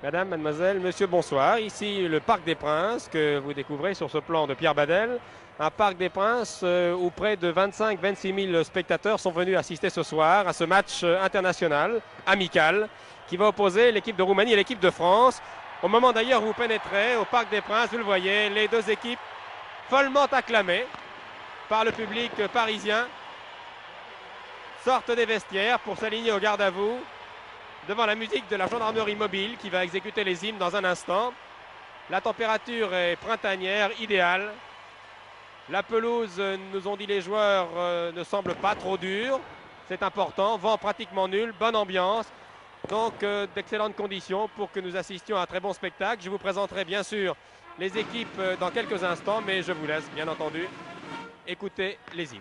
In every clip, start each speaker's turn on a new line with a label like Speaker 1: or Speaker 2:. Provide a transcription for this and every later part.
Speaker 1: Madame, mademoiselle, monsieur, bonsoir. Ici le Parc des Princes que vous découvrez sur ce plan de Pierre Badel. Un Parc des Princes où près de 25-26 000 spectateurs sont venus assister ce soir à ce match international, amical, qui va opposer l'équipe de Roumanie et l'équipe de France. Au moment d'ailleurs où vous pénétrez au Parc des Princes, vous le voyez, les deux équipes follement acclamées par le public parisien sortent des vestiaires pour s'aligner au garde à vous devant la musique de la gendarmerie mobile qui va exécuter les hymnes dans un instant. La température est printanière, idéale. La pelouse, nous ont dit les joueurs, ne semble pas trop dure. C'est important, vent pratiquement nul, bonne ambiance. Donc d'excellentes conditions pour que nous assistions à un très bon spectacle. Je vous présenterai bien sûr les équipes dans quelques instants, mais je vous laisse bien entendu écouter les hymnes.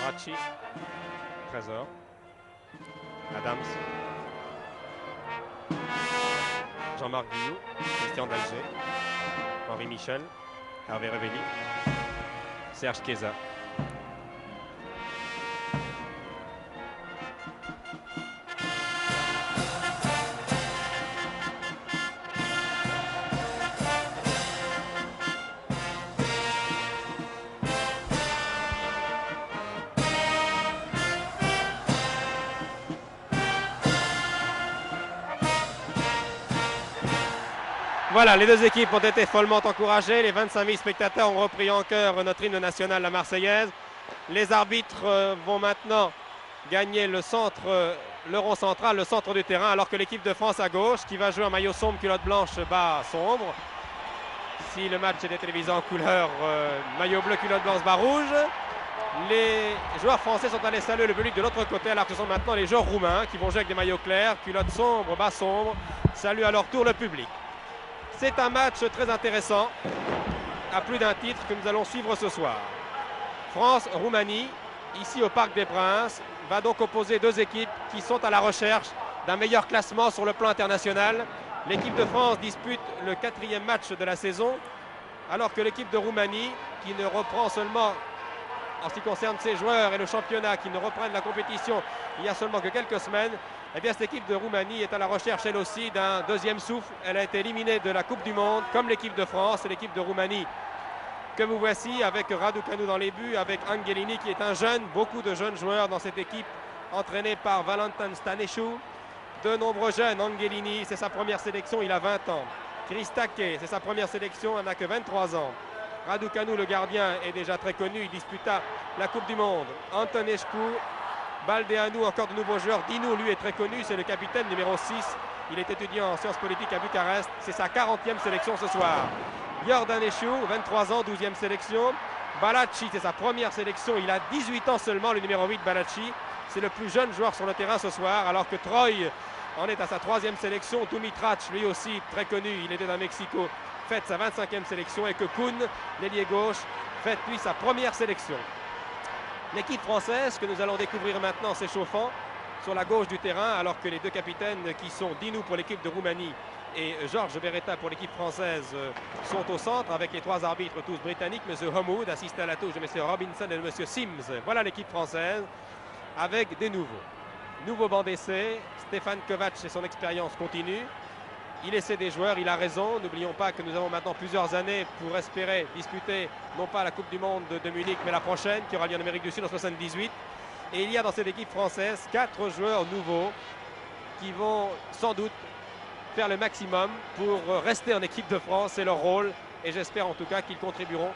Speaker 1: Rachi, Trésor, Adams, Jean-Marc Guillou, Christian Dalger, Henri Michel, Hervé Revelli, Serge Chiesa. Voilà, les deux équipes ont été follement encouragées. Les 25 000 spectateurs ont repris en chœur notre hymne national, la Marseillaise. Les arbitres vont maintenant gagner le rond central, le centre du terrain, alors que l'équipe de France à gauche, qui va jouer en maillot sombre, culotte blanche, bas sombre. Si le match était télévisé en couleur, maillot bleu, culotte blanche, bas rouge. Les joueurs français sont allés saluer le public de l'autre côté, alors que ce sont maintenant les joueurs roumains qui vont jouer avec des maillots clairs, culotte sombre, bas sombre, saluent à leur tour le public. C'est un match très intéressant, à plus d'un titre, que nous allons suivre ce soir. France-Roumanie, ici au Parc des Princes, va donc opposer deux équipes qui sont à la recherche d'un meilleur classement sur le plan international. L'équipe de France dispute le 4e match de la saison, alors que l'équipe de Roumanie, qui ne reprend seulement, en ce qui concerne ses joueurs et le championnat, qui ne reprennent la compétition il y a seulement que quelques semaines, eh bien, cette équipe de Roumanie est à la recherche, elle aussi, d'un deuxième souffle. Elle a été éliminée de la Coupe du Monde, comme l'équipe de France et l'équipe de Roumanie, que vous voici avec Raducanu dans les buts, avec Angelini, qui est un jeune, beaucoup de jeunes joueurs dans cette équipe, entraînée par Valentin Stanescu. De nombreux jeunes. Angelini, c'est sa première sélection, il a 20 ans. Christake, c'est sa première sélection, il n'a que 23 ans. Raducanu, le gardien, est déjà très connu, il disputa la Coupe du Monde. Antonescu, Baldeanu, encore de nouveaux joueurs. Dinu, lui, est très connu, c'est le capitaine numéro 6. Il est étudiant en sciences politiques à Bucarest. C'est sa 40e sélection ce soir. Iordanescu, 23 ans, 12e sélection. Balacci, c'est sa première sélection. Il a 18 ans seulement, le numéro 8, Balacci. C'est le plus jeune joueur sur le terrain ce soir, alors que Troy en est à sa 3e sélection. Dumitrac, lui aussi, très connu, il était à Mexico, fête sa 25e sélection. Et que Kuhn, l'ailier gauche, fête, lui, sa première sélection. L'équipe française que nous allons découvrir maintenant s'échauffant sur la gauche du terrain, alors que les deux capitaines qui sont Dinu pour l'équipe de Roumanie et Georges Beretta pour l'équipe française sont au centre avec les trois arbitres tous britanniques, M. Homoud, assisté à la touche de M. Robinson et de M. Sims. Voilà l'équipe française avec des nouveaux. Nouveau banc d'essai, Stefan Kovac et son expérience continue. Il essaie des joueurs, il a raison. N'oublions pas que nous avons maintenant plusieurs années pour espérer disputer non pas la Coupe du Monde de Munich, mais la prochaine qui aura lieu en Amérique du Sud en 78. Et il y a dans cette équipe française 4 joueurs nouveaux qui vont sans doute faire le maximum pour rester en équipe de France. C'est leur rôle et j'espère en tout cas qu'ils contribueront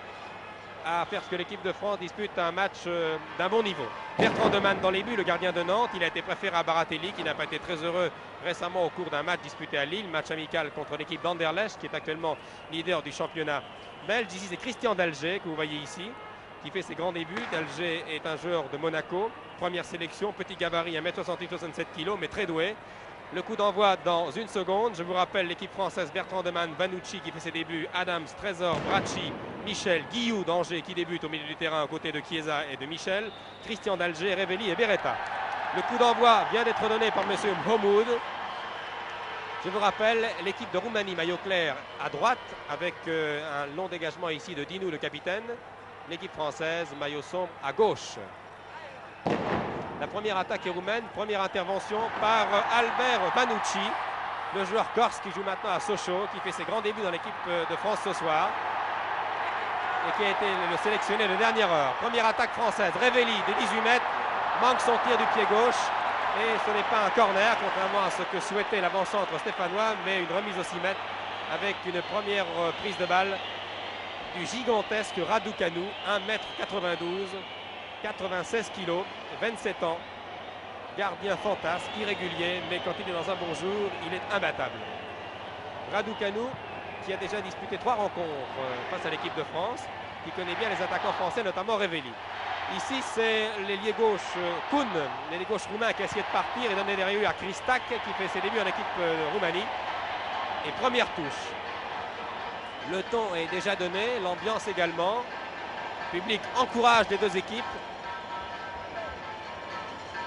Speaker 1: à faire que l'équipe de France dispute un match d'un bon niveau. Bertrand Demanne dans les buts, le gardien de Nantes. Il a été préféré à Baratelli qui n'a pas été très heureux récemment au cours d'un match disputé à Lille, match amical contre l'équipe d'Anderlecht qui est actuellement leader du championnat belge. Ici c'est Christian Dalger que vous voyez ici qui fait ses grands débuts. Dalger est un joueur de Monaco, première sélection, petit gabarit, 1m68, 67 kg mais très doué. Le coup d'envoi dans une seconde. Je vous rappelle l'équipe française: Bertrand Demanne, Vanucci qui fait ses débuts, Adams, Trésor, Bracci, Michel, Guillou d'Angers qui débute au milieu du terrain aux côtés de Chiesa et de Michel, Christian Dalger, Revelli et Beretta. Le coup d'envoi vient d'être donné par M. Homoud. Je vous rappelle l'équipe de Roumanie, maillot clair à droite avec un long dégagement ici de Dinou, le capitaine. L'équipe française, maillot sombre à gauche. La première attaque est roumaine, première intervention par Albert Vanucci, le joueur corse qui joue maintenant à Sochaux, qui fait ses grands débuts dans l'équipe de France ce soir et qui a été le sélectionné de dernière heure. Première attaque française, Revelli de 18 mètres, manque son tir du pied gauche et ce n'est pas un corner, contrairement à ce que souhaitait l'avant-centre stéphanois, mais une remise au 6 mètres avec une première prise de balle du gigantesque Raducanu, 1m92, 96 kg, 27 ans, gardien fantasque, irrégulier, mais quand il est dans un bon jour, il est imbattable. Raducanu, qui a déjà disputé 3 rencontres face à l'équipe de France, qui connaît bien les attaquants français, notamment Revelli. Ici, c'est l'ailier gauche Kuhn, l'ailier gauche roumain qui a essayé de partir et donner derrière lui à Kristac, qui fait ses débuts en équipe de Roumanie. Et première touche. Le ton est déjà donné, l'ambiance également. Le public encourage les deux équipes.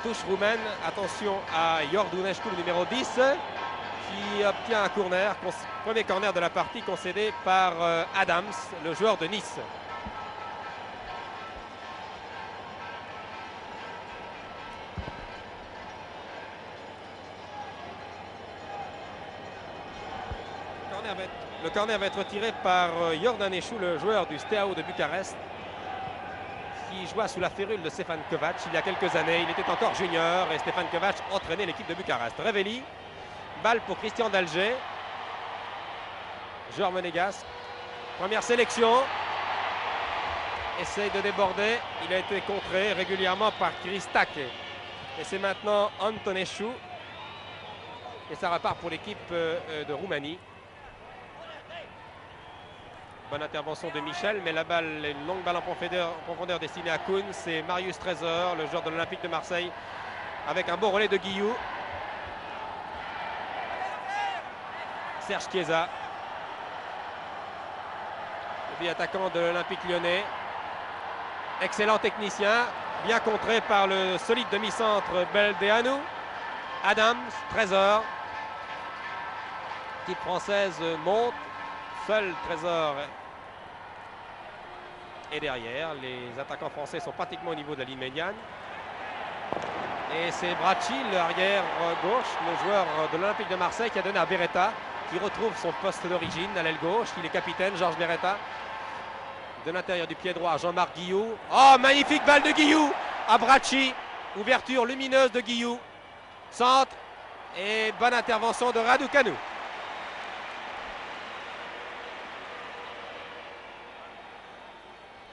Speaker 1: Touche roumaine, attention à Iordunescu, le numéro 10, qui obtient un corner, premier corner de la partie concédé par Adams, le joueur de Nice. Le corner va être tiré par Iordanescu, le joueur du Steaua de Bucarest, qui joua sous la férule de Stefan Kovac il y a quelques années. Il était encore junior et Stefan Kovac entraînait l'équipe de Bucarest. Revelli, balle pour Christian Dalger. Joueur monégasque. Première sélection. Essaye de déborder. Il a été contré régulièrement par Kristac. Et c'est maintenant Antonescu. Et ça repart pour l'équipe de Roumanie. Bonne intervention de Michel, mais la balle, une longue balle en profondeur destinée à Kuhn. C'est Marius Trésor, le joueur de l'Olympique de Marseille, avec un bon relais de Guillou. Serge Chiesa, le attaquant de l'Olympique lyonnais. Excellent technicien, bien contré par le solide demi-centre Beldeanu. Adams, Trésor. L'équipe française monte. Seul Trésor est derrière. Les attaquants français sont pratiquement au niveau de la ligne médiane. Et c'est Bracci, l'arrière gauche, le joueur de l'Olympique de Marseille, qui a donné à Beretta, qui retrouve son poste d'origine à l'aile gauche. Il est capitaine, Georges Beretta. De l'intérieur du pied droit, Jean-Marc Guillou. Oh, magnifique balle de Guillou à Bracci. Ouverture lumineuse de Guillou. Centre et bonne intervention de Raducanu.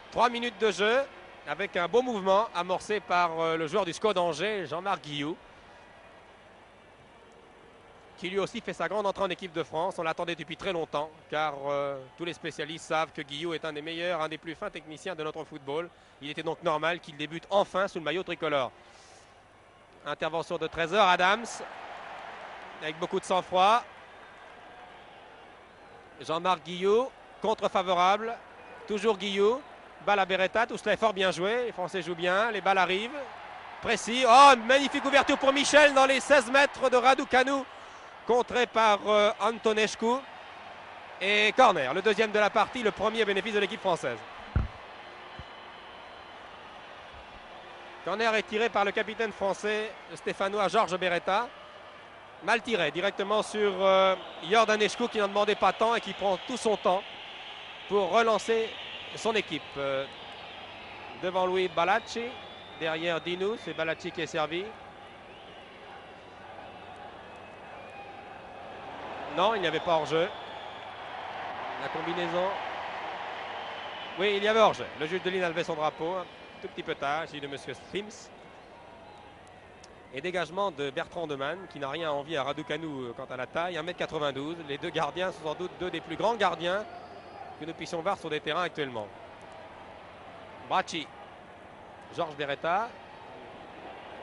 Speaker 1: Trois minutes de jeu avec un beau mouvement amorcé par le joueur du SCO d'Angers, Jean-Marc Guillou, qui lui aussi fait sa grande entrée en équipe de France. On l'attendait depuis très longtemps car tous les spécialistes savent que Guillou est un des meilleurs, un des plus fins techniciens de notre football. Il était donc normal qu'il débute enfin sous le maillot tricolore. Intervention de Trésor, Adams, avec beaucoup de sang-froid. Jean-Marc Guillou, contre favorable, toujours Guillou. Balle à Beretta, tout cela est fort bien joué. Les Français jouent bien, les balles arrivent. Précis. Oh, magnifique ouverture pour Michel dans les 16 mètres de Raducanu. contré par Antonescu. Et corner, le deuxième de la partie, le premier bénéfice de l'équipe française. Corner est tiré par le capitaine français, le stéphanois Georges Beretta. Mal tiré, directement sur Iordanescu qui n'en demandait pas tant et qui prend tout son temps pour relancer son équipe. Devant lui, Balacci. Derrière Dinu, c'est Balacci qui est servi. Non, il n'y avait pas hors-jeu. La combinaison. Oui, il y avait hors-jeu. Le juge de ligne a levé son drapeau un tout petit peu tard, ici de M. Sims. Et dégagement de Bertrand Demann, qui n'a rien envie à Raducanu quant à la taille. 1m92. Les deux gardiens sont sans doute deux des plus grands gardiens que nous puissions voir sur des terrains actuellement. Bracci. Georges Beretta.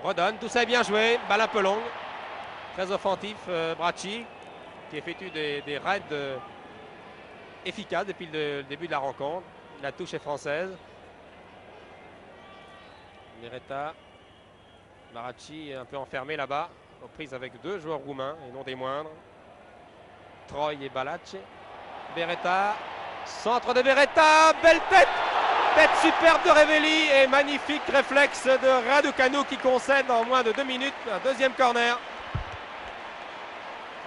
Speaker 1: Redonne. Tout ça est bien joué. Balle un peu longue. Très offensif, Bracci, qui effectue des raids efficaces depuis le début de la rencontre. La touche est française. Beretta. Baracci est un peu enfermé là-bas, aux prises avec deux joueurs roumains et non des moindres. Troy et Balacci. Beretta, centre de Beretta, belle tête! Tête superbe de Revelli et magnifique réflexe de Raducanu qui concède en moins de 2 minutes un deuxième corner.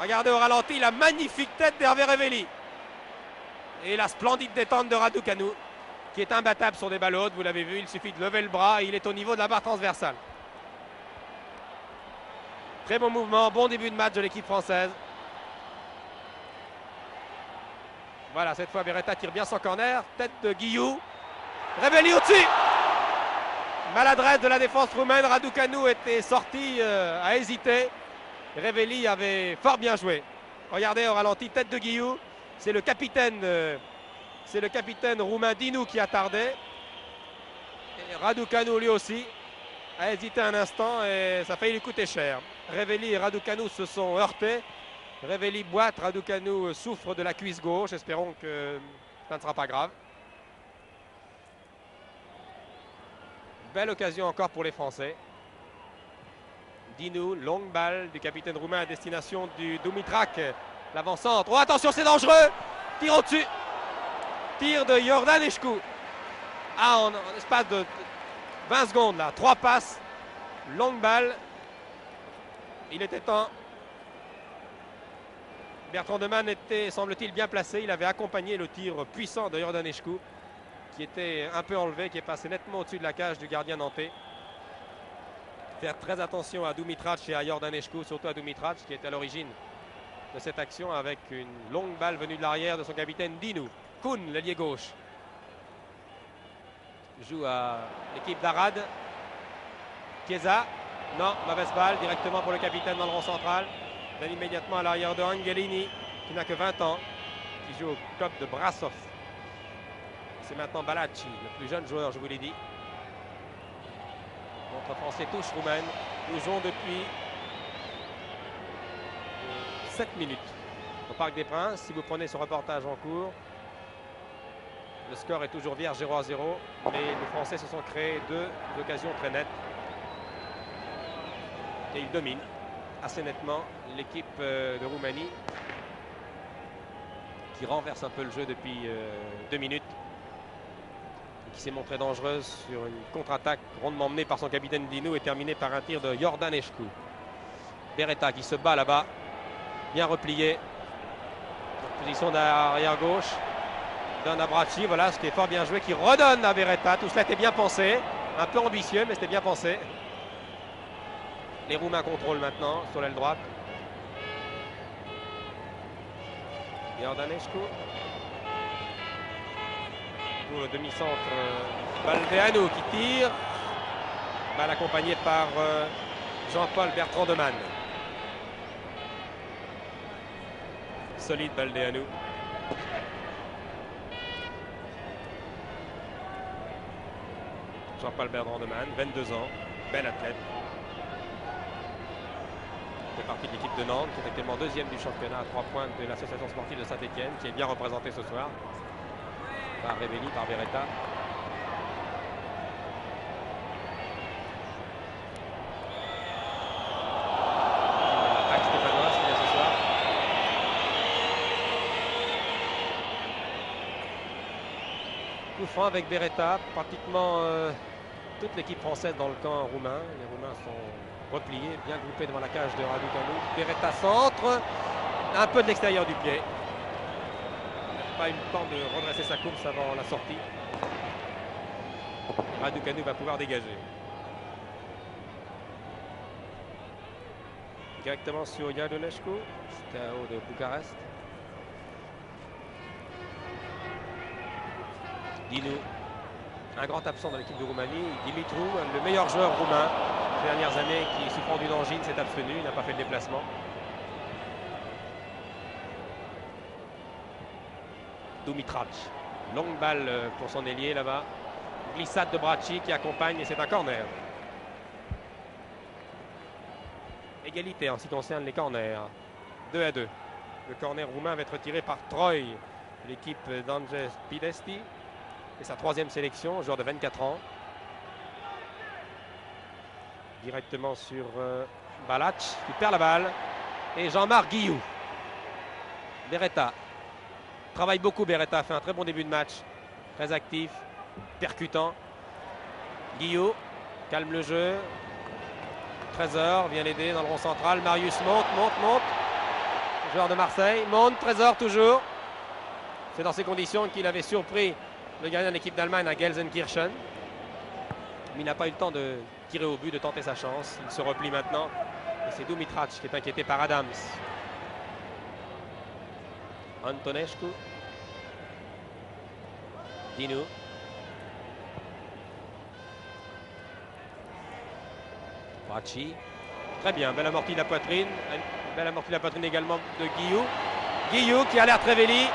Speaker 1: Regardez au ralenti la magnifique tête d'Hervé Revelli. Et la splendide détente de Raducanu qui est imbattable sur des balles hautes. Vous l'avez vu, il suffit de lever le bras et il est au niveau de la barre transversale. Très bon mouvement, bon début de match de l'équipe française. Voilà, cette fois Beretta tire bien son corner. Tête de Guillou. Revelli au-dessus. Maladresse de la défense roumaine. Raducanu était sorti à hésiter. Revelli avait fort bien joué. Regardez au ralenti, tête de Guillou. C'est le capitaine roumain Dinu qui a tardé. Et Raducanu lui aussi a hésité un instant et ça a failli lui coûter cher. Revelli et Raducanu se sont heurtés. Revelli boite, Raducanu souffre de la cuisse gauche. Espérons que ça ne sera pas grave. Belle occasion encore pour les Français. Dinu, longue balle du capitaine roumain à destination du Dumitrak. L'avant-centre. Oh attention, c'est dangereux. Tire au-dessus. Tir de Iordanescu. Ah, en espace de 20 secondes là. 3 passes. Longue balle. Il était temps. Bertrand Demann était, semble-t-il, bien placé. Il avait accompagné le tir puissant de Iordanescu, qui était un peu enlevé, qui est passé nettement au-dessus de la cage du gardien nantais. Faire très attention à Dumitrac et à Iordanescu, surtout à Dumitrac, qui est à l'origine de cette action avec une longue balle venue de l'arrière de son capitaine Dinu. Kuhn, l'ailier gauche, joue à l'équipe d'Arad. Chiesa. Non, mauvaise balle, directement pour le capitaine dans le rond central. Donne immédiatement à l'arrière de Angelini, qui n'a que 20 ans, qui joue au club de Brasov. C'est maintenant Balacci, le plus jeune joueur, je vous l'ai dit. Notre français touche roumaine. Nous jouons depuis 7 minutes au Parc des Princes. Si vous prenez ce reportage en cours, le score est toujours vierge 0-0, mais les Français se sont créés 2 occasions très nettes. Et ils dominent assez nettement l'équipe de Roumanie, qui renverse un peu le jeu depuis 2 minutes, et qui s'est montrée dangereuse sur une contre-attaque rondement menée par son capitaine Dinu et terminée par un tir de Iordanescu. Beretta qui se bat là-bas, bien replié, en position d'arrière gauche. Donne à Bracci, voilà ce qui est fort bien joué, qui redonne à Beretta. Tout cela était bien pensé, un peu ambitieux, mais c'était bien pensé. Les Roumains contrôlent maintenant sur l'aile droite. Iordanescu. Pour le demi-centre, Baldeanu qui tire. Mal accompagné par Jean-Paul Bertrand Demann. Solide Baldeanu. Jean-Paul Bertrand Demann, 22 ans, bel athlète. Il fait partie de l'équipe de Nantes, qui est actuellement 2e du championnat à 3 points de l'association sportive de Saint-Etienne, qui est bien représentée ce soir par Revelli, par Beretta. L'attaque stéphanoise qui est ce soir. Coup franc avec Beretta, pratiquement toute l'équipe française dans le camp roumain. Les Roumains sont repliés, bien groupés devant la cage de Raducanu. Beretta centre, un peu de l'extérieur du pied. Il n'a pas eu le temps de redresser sa course avant la sortie. Raducanu va pouvoir dégager. Directement sur Iardonescu, KO de Bucarest. Dinu, un grand absent dans l'équipe de Roumanie. Dimitru, le meilleur joueur roumain ces dernières années, qui souffrant d'une angine s'est abstenu, il n'a pas fait le déplacement. Dumitrac, longue balle pour son ailier là-bas. Glissade de Bracci qui accompagne et c'est un corner. Égalité en ce qui concerne les corners. 2-2. Le corner roumain va être retiré par Troy, l'équipe d'Ange Pidesti. Et sa troisième sélection, joueur de 24 ans. Directement sur Balac qui perd la balle. Et Jean-Marc Guillou. Beretta. Travaille beaucoup Beretta, fait un très bon début de match. Très actif, percutant. Guillou calme le jeu. Trésor vient l'aider dans le rond central. Marius monte. Joueur de Marseille. Monte, Trésor toujours. C'est dans ces conditions qu'il avait surpris le gardien de l'équipe d'Allemagne à Gelsenkirchen. Mais il n'a pas eu le temps de tirer au but, de tenter sa chance. Il se replie maintenant. Et c'est Dumitrac qui est inquiété par Adams. Antonescu. Dinu. Bracci. Très bien, belle amortie de la poitrine. Belle amortie de la poitrine également de Guillou. Guillou qui a l'air Révelli.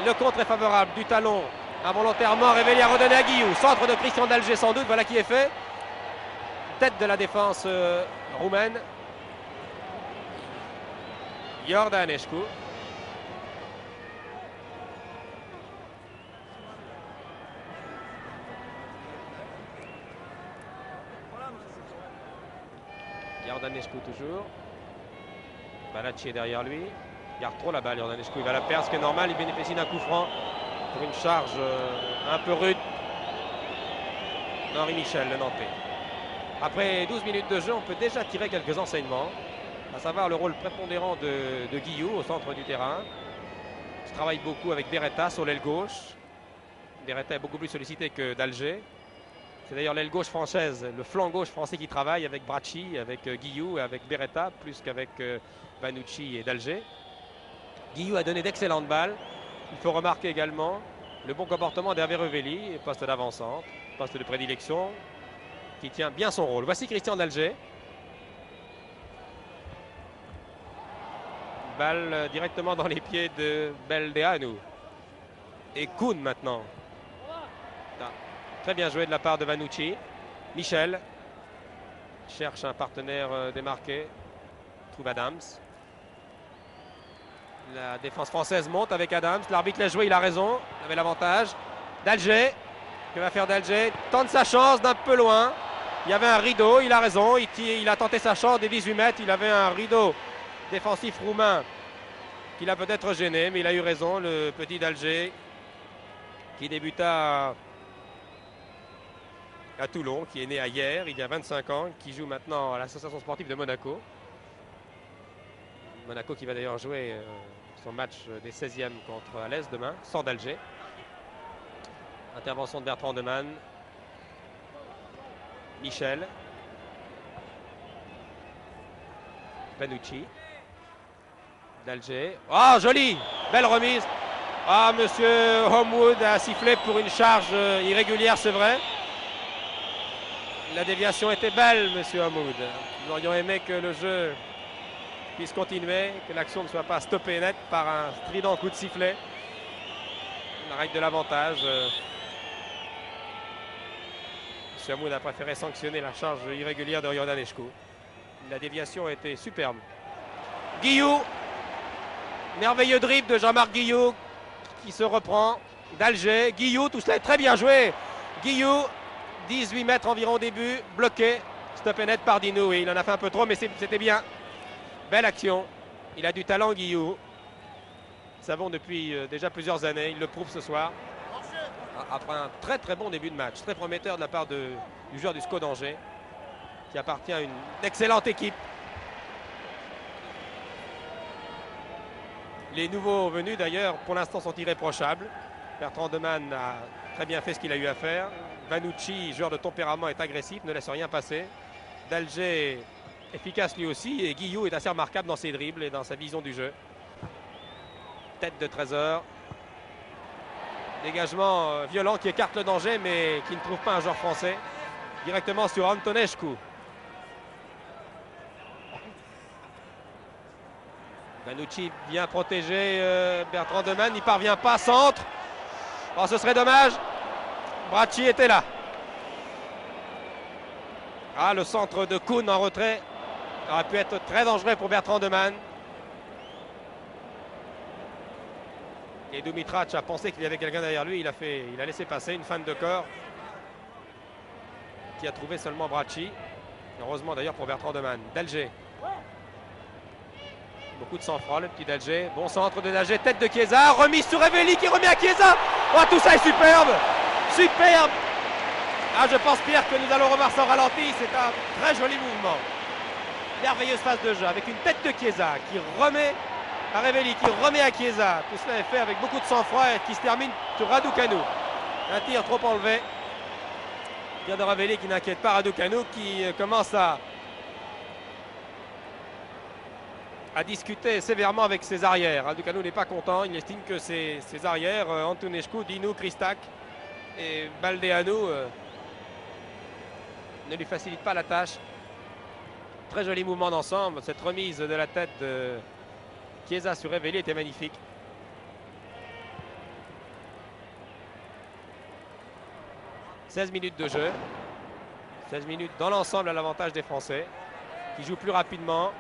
Speaker 1: Le contre est favorable du talon. Involontairement, Révelli a redonné à Guillou. Centre de Christian d'Alger sans doute, voilà qui est fait. Tête de la défense roumaine. Iordanescu. Iordanescu toujours. Balaci est derrière lui. Il garde trop la balle, Iordanescu. Il va la perdre, ce qui est normal. Il bénéficie d'un coup franc pour une charge un peu rude d'Henri Michel, le Nantais. Après 12 minutes de jeu, on peut déjà tirer quelques enseignements, à savoir le rôle prépondérant de Guillou au centre du terrain. Il travaille beaucoup avec Beretta sur l'aile gauche. Beretta est beaucoup plus sollicité que d'Alger. C'est d'ailleurs l'aile gauche française, le flanc gauche français qui travaille avec Bracci, avec Guillou et avec Beretta, plus qu'avec Vanucci et d'Alger. Guillou a donné d'excellentes balles. Il faut remarquer également le bon comportement d'Hervé Revelli, poste d'avant-centre, poste de prédilection, qui tient bien son rôle. Voici Christian d'Alger. Balle directement dans les pieds de Beldeanu. Et Kuhn maintenant. Très bien joué de la part de Vanucci. Michel cherche un partenaire démarqué. Trouve Adams. La défense française monte avec Adams. L'arbitre l'a joué, il a raison. Il avait l'avantage. D'Alger. Que va faire d'Alger? Tente sa chance d'un peu loin. Il y avait un rideau, il a raison. Il a tenté sa chance des 18 mètres. Il avait un rideau défensif roumain qui l'a peut-être gêné. Mais il a eu raison, le petit d'Alger, qui débuta à Toulon, qui est né hier, il y a 25 ans, qui joue maintenant à l'association sportive de Monaco. Monaco qui va d'ailleurs jouer son match des 16e contre Alès demain, sans d'Alger. Intervention de Bertrand Demann. Michel. Vanucci. D'Alger. Oh, joli! Belle remise. Ah, monsieur Homewood a sifflé pour une charge irrégulière, c'est vrai. La déviation était belle, monsieur Homewood. Nous aurions aimé que le jeu puisse continuer, que l'action ne soit pas stoppée net par un strident coup de sifflet. La règle de l'avantage. M. Homewood a préféré sanctionner la charge irrégulière de Iordanescu. La déviation a été superbe. Guillou. Merveilleux dribble de Jean-Marc Guillou qui se reprend. D'Alger. Guillou, tout cela est très bien joué. Guillou, 18 mètres environ au début, bloqué. Stoppé net par Dinu. Oui, il en a fait un peu trop, mais c'était bien. Belle action. Il a du talent, Guillou. Nous savons depuis déjà plusieurs années. Il le prouve ce soir. après un très très bon début de match, très prometteur de la part du joueur du SCO d'Angers, qui appartient à une excellente équipe. Les nouveaux venus d'ailleurs pour l'instant sont irréprochables. Bertrand Demann a très bien fait ce qu'il a eu à faire. Vanucci, joueur de tempérament, est agressif, ne laisse rien passer. Dalger, efficace lui aussi, et Guillou est assez remarquable dans ses dribbles et dans sa vision du jeu. Tête de Trésor. Dégagement violent qui écarte le danger, mais qui ne trouve pas un joueur français. Directement sur Antonescu. Vanucci bien protégé, Bertrand Demann n'y parvient pas, centre. Oh, ce serait dommage. Bracci était là. Ah, le centre de Kuhn en retrait aurait pu être très dangereux pour Bertrand Demann. Et Dumitrac a pensé qu'il y avait quelqu'un derrière lui. Il a laissé passer une fente de corps qui a trouvé seulement Bracci. Heureusement d'ailleurs pour Bertrand Demann. Dalger. Beaucoup de sang-froid, le petit Dalger. Bon centre de Dalger, tête de Chiesa. Remise sur Revelli qui remet à Chiesa. Oh, tout ça est superbe. Superbe. Ah, je pense, Pierre, que nous allons revoir ça au ralenti. C'est un très joli mouvement. Merveilleuse phase de jeu avec une tête de Chiesa qui remet à Revelli, qui remet à Chiesa. Tout cela est fait avec beaucoup de sang-froid et qui se termine sur Raducanu. Un tir trop enlevé. Tir de Revelli qui n'inquiète pas Raducanu, qui commence à discuter sévèrement avec ses arrières. Raducanu n'est pas content. Il estime que ses arrières, Antonescu, Dinu, Christac et Baldeanu, ne lui facilitent pas la tâche. Très joli mouvement d'ensemble. Cette remise de la tête de Chiesa sur Revelli était magnifique. « 16 minutes de jeu. 16 minutes dans l'ensemble à l'avantage des Français, qui jouent plus rapidement.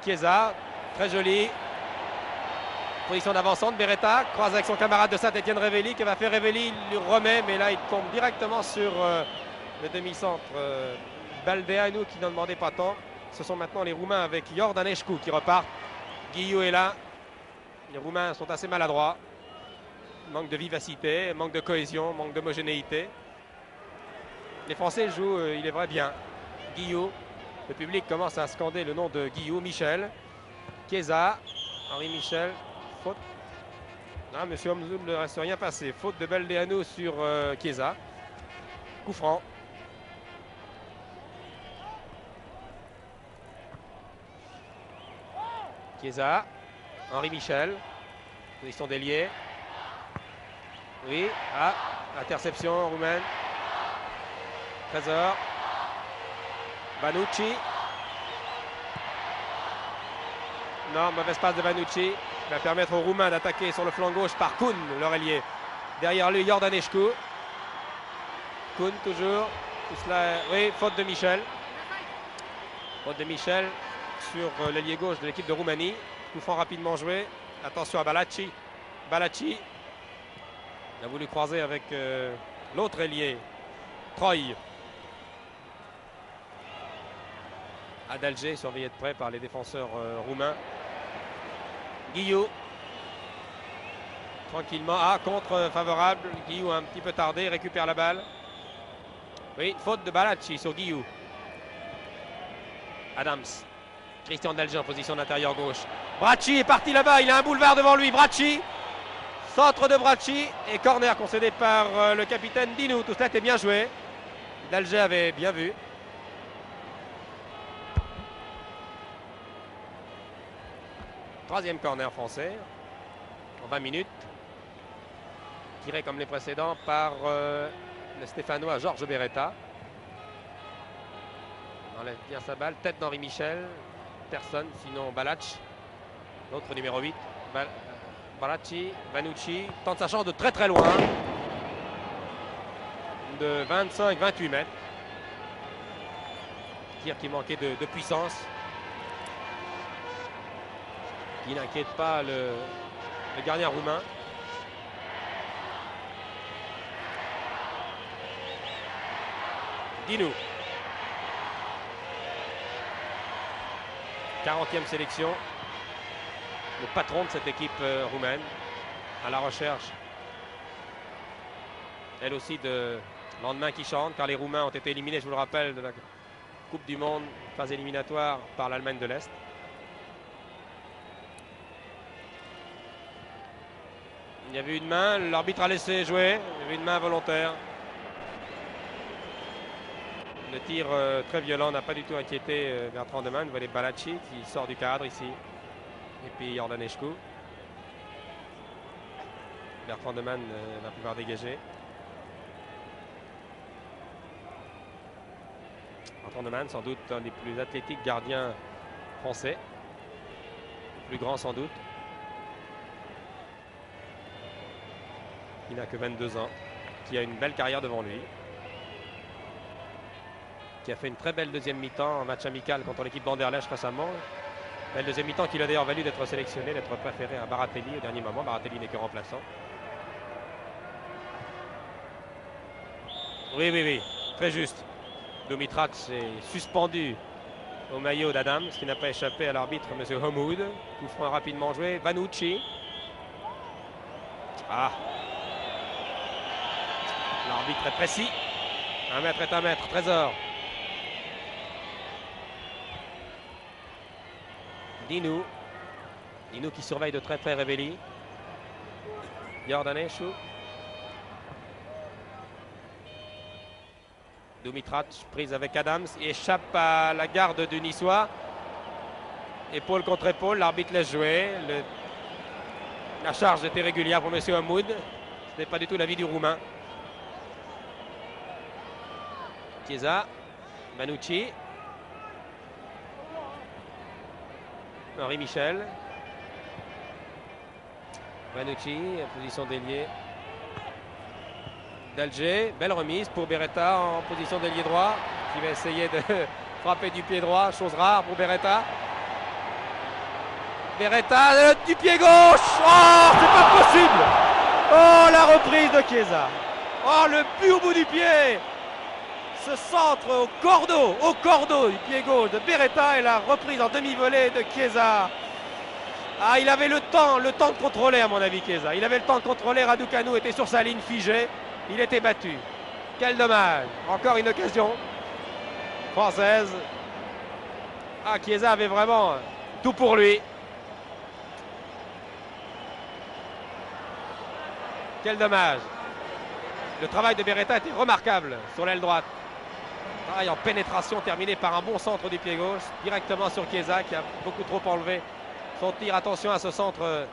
Speaker 1: Chiesa, très joli. Position d'avancante, Beretta croise avec son camarade de Saint-Etienne, Revelli. Que va faire Revelli? Il lui remet, mais là il tombe directement sur le demi-centre. Baldeanu qui n'en demandait pas tant. Ce sont maintenant les Roumains avec Iordanescu qui repartent. Guillou est là. Les Roumains sont assez maladroits. Manque de vivacité, manque de cohésion, manque d'homogénéité. Les Français jouent, il est vrai, bien. Guillou. Le public commence à scander le nom de Guillou. Michel. Chiesa. Henri Michel. Faute. Non, monsieur Omzoul ne reste rien passé. Faute de Baldeanu sur Chiesa. Coup franc. Chiesa. Henri Michel. Position d'ailier. Oui. Ah. Interception roumaine. Trésor. Vanucci. Non, mauvaise passe de Vanucci. Il va permettre aux Roumains d'attaquer sur le flanc gauche par Kuhn, leur ailier. Derrière lui, Iordanescu. Kuhn toujours. Tout cela, oui, faute de Michel. Faute de Michel sur l'ailier gauche de l'équipe de Roumanie. Coup franc rapidement joué. Attention à Balacci. Balacci. Il a voulu croiser avec l'autre ailier, Troy. Adalger, surveillé de près par les défenseurs roumains. Guillou. Tranquillement. Ah, contre favorable. Guillou a un petit peu tardé, récupère la balle. Oui, faute de Balacci sur Guillou. Adams. Christian Dalger en position d'intérieur gauche. Bracci est parti là-bas, il a un boulevard devant lui. Bracci. Centre de Bracci et corner concédé par le capitaine Dinu. Tout cela était bien joué. Dalger avait bien vu. Troisième corner français en 20 minutes. Tiré comme les précédents par le Stéphanois Georges Beretta. On enlève bien sa balle. Tête d'Henri Michel. Personne, sinon Balac. L'autre numéro 8. Balacci, Vanucci. Tente sa chance de très très loin. De 25-28 mètres. Tir qui manquait de puissance. Qui n'inquiète pas le gardien roumain. Dinu. 40e sélection. Le patron de cette équipe roumaine, à la recherche elle aussi de lendemain qui chante, car les Roumains ont été éliminés, je vous le rappelle, de la Coupe du Monde, phase éliminatoire par l'Allemagne de l'Est. Il y avait une main, l'arbitre a laissé jouer, il y avait une main volontaire. Le tir très violent n'a pas du tout inquiété Bertrand Deman. Vous voyez Balacci qui sort du cadre ici. Et puis Iordanescu. Bertrand Deman va pouvoir dégager. Bertrand Deman, sans doute un des plus athlétiques gardiens français. Le plus grand sans doute. Il n'a que 22 ans. Qui a une belle carrière devant lui. Qui a fait une très belle deuxième mi-temps en match amical contre l'équipe d'Anderlecht récemment. Belle deuxième mi-temps qui lui a d'ailleurs valu d'être sélectionné, d'être préféré à Baratelli au dernier moment. Baratelli n'est que remplaçant. Oui, très juste. Dumitrac est suspendu au maillot d'Adams, ce qui n'a pas échappé à l'arbitre, M. Homoud. Coup franc rapidement joué. Vanucci. Ah. L'arbitre est précis. 1 mètre est 1 mètre. Trésor. Dinu qui surveille de très près Revelli. Iordanescu. Dumitrac prise avec Adams. Il échappe à la garde du Niçois. Épaule contre épaule. L'arbitre laisse jouer. La charge était régulière pour M. Hamoud. Ce n'est pas du tout l'avis du Roumain. Chiesa. Manucci. Henri Michel. Vanucci, position d'ailier. D'Alger, belle remise pour Beretta en position d'ailier droit, qui va essayer de frapper du pied droit, chose rare pour Beretta. Beretta du pied gauche. Oh, c'est pas possible. Oh, la reprise de Chiesa. Oh, le but au bout du pied. Ce centre au cordeau du pied gauche de Beretta et la reprise en demi-volée de Chiesa. Ah, il avait le temps de contrôler à mon avis Chiesa. Il avait le temps de contrôler, Raducanu était sur sa ligne figée. Il était battu. Quel dommage. Encore une occasion française. Ah, Chiesa avait vraiment tout pour lui. Quel dommage. Le travail de Beretta était remarquable sur l'aile droite. Travail en pénétration terminé par un bon centre du pied gauche, directement sur Chiesa qui a beaucoup trop enlevé son tir. Attention à ce centre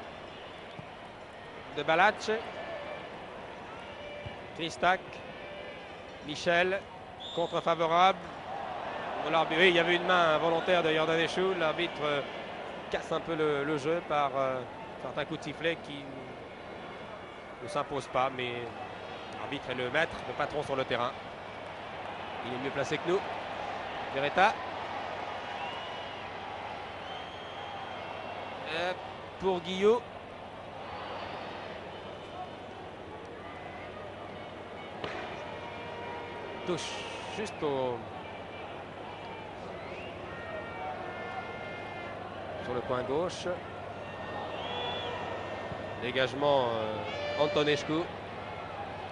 Speaker 1: de Balacci. Christac. Michel. Contre favorable. Oui, il y avait une main volontaire de Iordanescu. L'arbitre casse un peu le jeu par certains coups de sifflet qui ne s'imposent pas. Mais l'arbitre est le maître, le patron sur le terrain. Il est mieux placé que nous. Beretta. Pour Guillot. Touche juste sur le coin gauche. Dégagement Antonescu.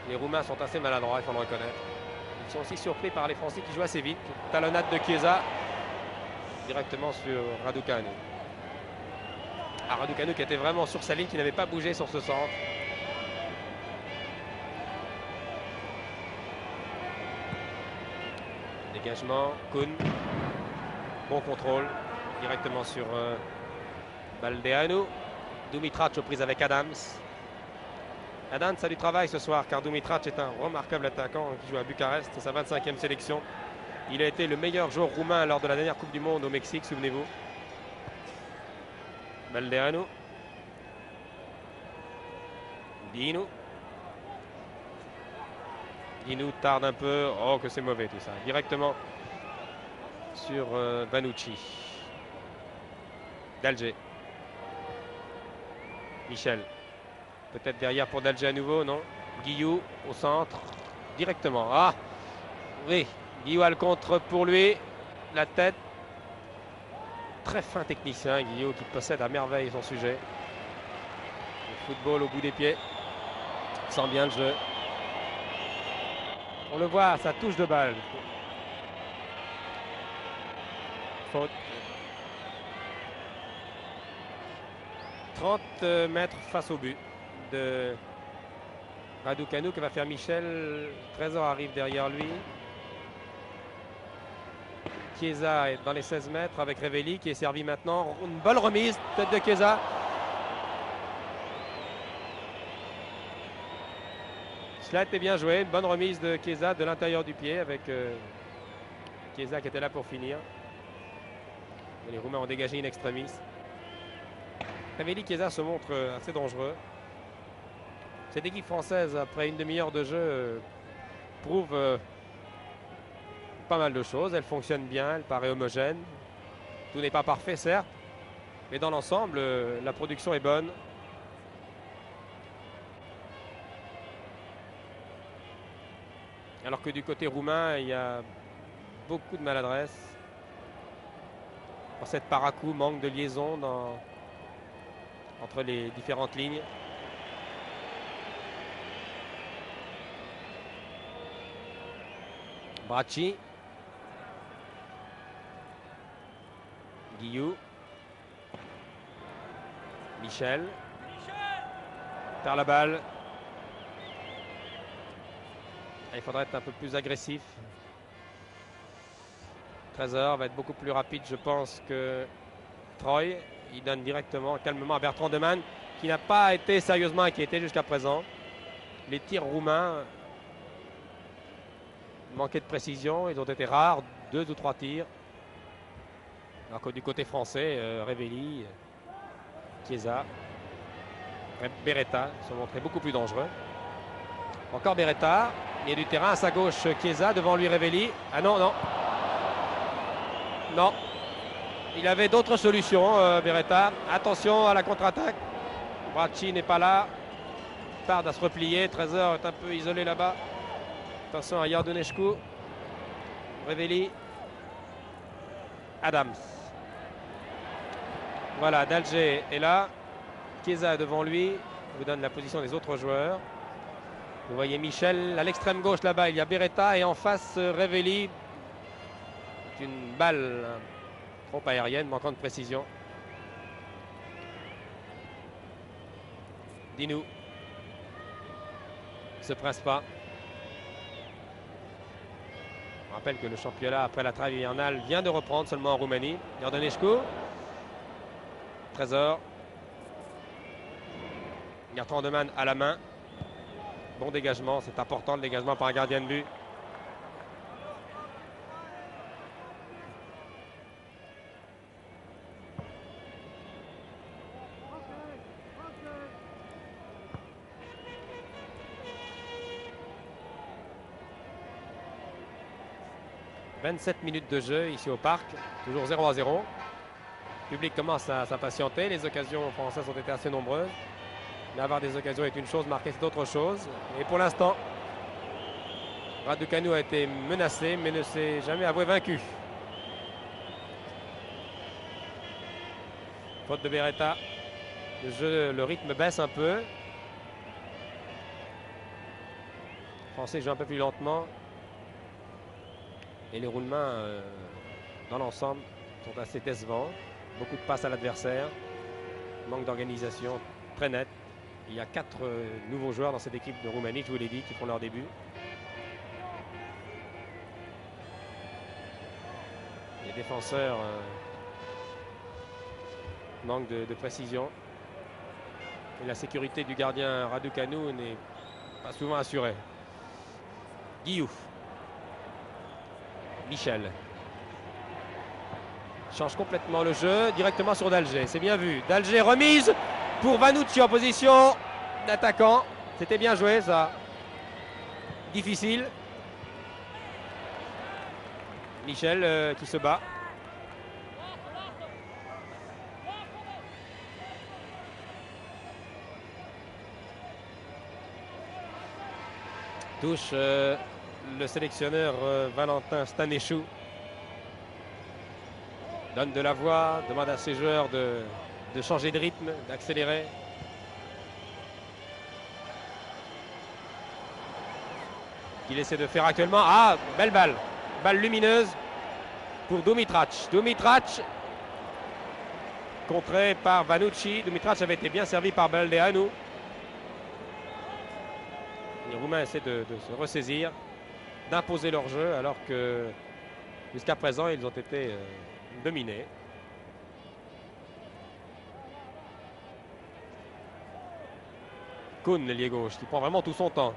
Speaker 1: Les Roumains sont assez maladroits, il faut le reconnaître. Ils sont aussi surpris par les Français qui jouent assez vite. Talonnade de Chiesa directement sur Raducanu. Ah, Raducanu qui était vraiment sur sa ligne, qui n'avait pas bougé sur ce centre. Dégagement, Kuhn. Bon contrôle directement sur Baldeanu. Dumitrac aux prises avec Adams. Adams a du travail ce soir car Dumitrac est un remarquable attaquant qui joue à Bucarest. C'est sa 25e sélection. Il a été le meilleur joueur roumain lors de la dernière Coupe du Monde au Mexique, souvenez-vous. Baldeanu. Dinu. Dinu tarde un peu. Oh, que c'est mauvais tout ça. Directement sur Vanucci. D'Alger. Michel. Peut-être derrière pour D'Alger à nouveau, non? Guillou au centre. Directement. Ah! Oui. Guillou a le contre pour lui. La tête. Très fin technicien, Guillou, qui possède à merveille son sujet. Le football au bout des pieds. Il sent bien le jeu. On le voit, ça touche de balle. Faute. 30 mètres face au but de Raducanu que va faire Michel. Trésor arrive derrière lui. Chiesa est dans les 16 mètres avec Revelli qui est servi maintenant. Une bonne remise, tête de Chiesa. Cela était bien joué, une bonne remise de Chiesa de l'intérieur du pied avec Chiesa qui était là pour finir. Et les Roumains ont dégagé in extremis. Revelli, Chiesa se montre assez dangereux. Cette équipe française, après une demi-heure de jeu, prouve pas mal de choses. Elle fonctionne bien, elle paraît homogène. Tout n'est pas parfait, certes, mais dans l'ensemble, la production est bonne. Alors que du côté roumain, il y a beaucoup de maladresse. Cette Parakou manque de liaison entre les différentes lignes. Bracci. Guillou. Michel. Perd la balle. Il faudrait être un peu plus agressif. Trésor va être beaucoup plus rapide, je pense, que Troy. Il donne directement, calmement à Bertrand Demann, qui n'a pas été sérieusement inquiété jusqu'à présent. Les tirs roumains manquaient de précision. Ils ont été rares, 2 ou 3 tirs. Alors que du côté français, Revelli, Chiesa, Beretta sont montrés beaucoup plus dangereux. Encore Beretta. Il y a du terrain à sa gauche, Chiesa, devant lui Revelli. Ah non, non. Non. Il avait d'autres solutions, Beretta. Attention à la contre-attaque. Bracci n'est pas là. Tarde à se replier. Trésor est un peu isolé là-bas. Attention à Iordanescu. Revelli. Adams. Voilà, Dalger est là. Chiesa est devant lui. Il vous donne la position des autres joueurs. Vous voyez Michel à l'extrême gauche là-bas. Il y a Beretta et en face Revelli. Une balle trop aérienne, manquant de précision. Dinou ne se presse pas. On rappelle que le championnat après la trêve hivernale vient de reprendre seulement en Roumanie. Iordanescu. Trésor. Bertrand Demann à la main. Bon dégagement, c'est important le dégagement par un gardien de but. « 27 minutes de jeu ici au parc, toujours 0-0. Le public commence à s'impatienter, les occasions françaises ont été assez nombreuses. Mais avoir des occasions est une chose, marquer c'est autre chose. Et pour l'instant, Raducanu a été menacé, mais ne s'est jamais avoué vaincu. Faute de Beretta. Le jeu, le rythme baisse un peu. Les Français jouent un peu plus lentement. Et les roulements, dans l'ensemble, sont assez décevants. Beaucoup de passes à l'adversaire. Manque d'organisation très net. Il y a 4 nouveaux joueurs dans cette équipe de Roumanie, je vous l'ai dit, qui font leur début. Les défenseurs manquent de précision. Et la sécurité du gardien Raducanu n'est pas souvent assurée. Guillou. Michel. Change complètement le jeu, directement sur Dalger. C'est bien vu. Dalger remise pour Vanucci en position d'attaquant. C'était bien joué ça. Difficile. Michel qui se bat. Touche le sélectionneur Valentin Stanescu. Donne de la voix, demande à ses joueurs de changer de rythme, d'accélérer. qu'il essaie de faire actuellement. Ah, belle balle. Balle lumineuse pour Dumitrac. Dumitrac contré par Vanucci. Dumitrac avait été bien servi par Baldeanu. Les Roumains essaient de se ressaisir, d'imposer leur jeu, alors que jusqu'à présent, ils ont été dominés. Koun, l'ailier gauche, qui prend vraiment tout son temps.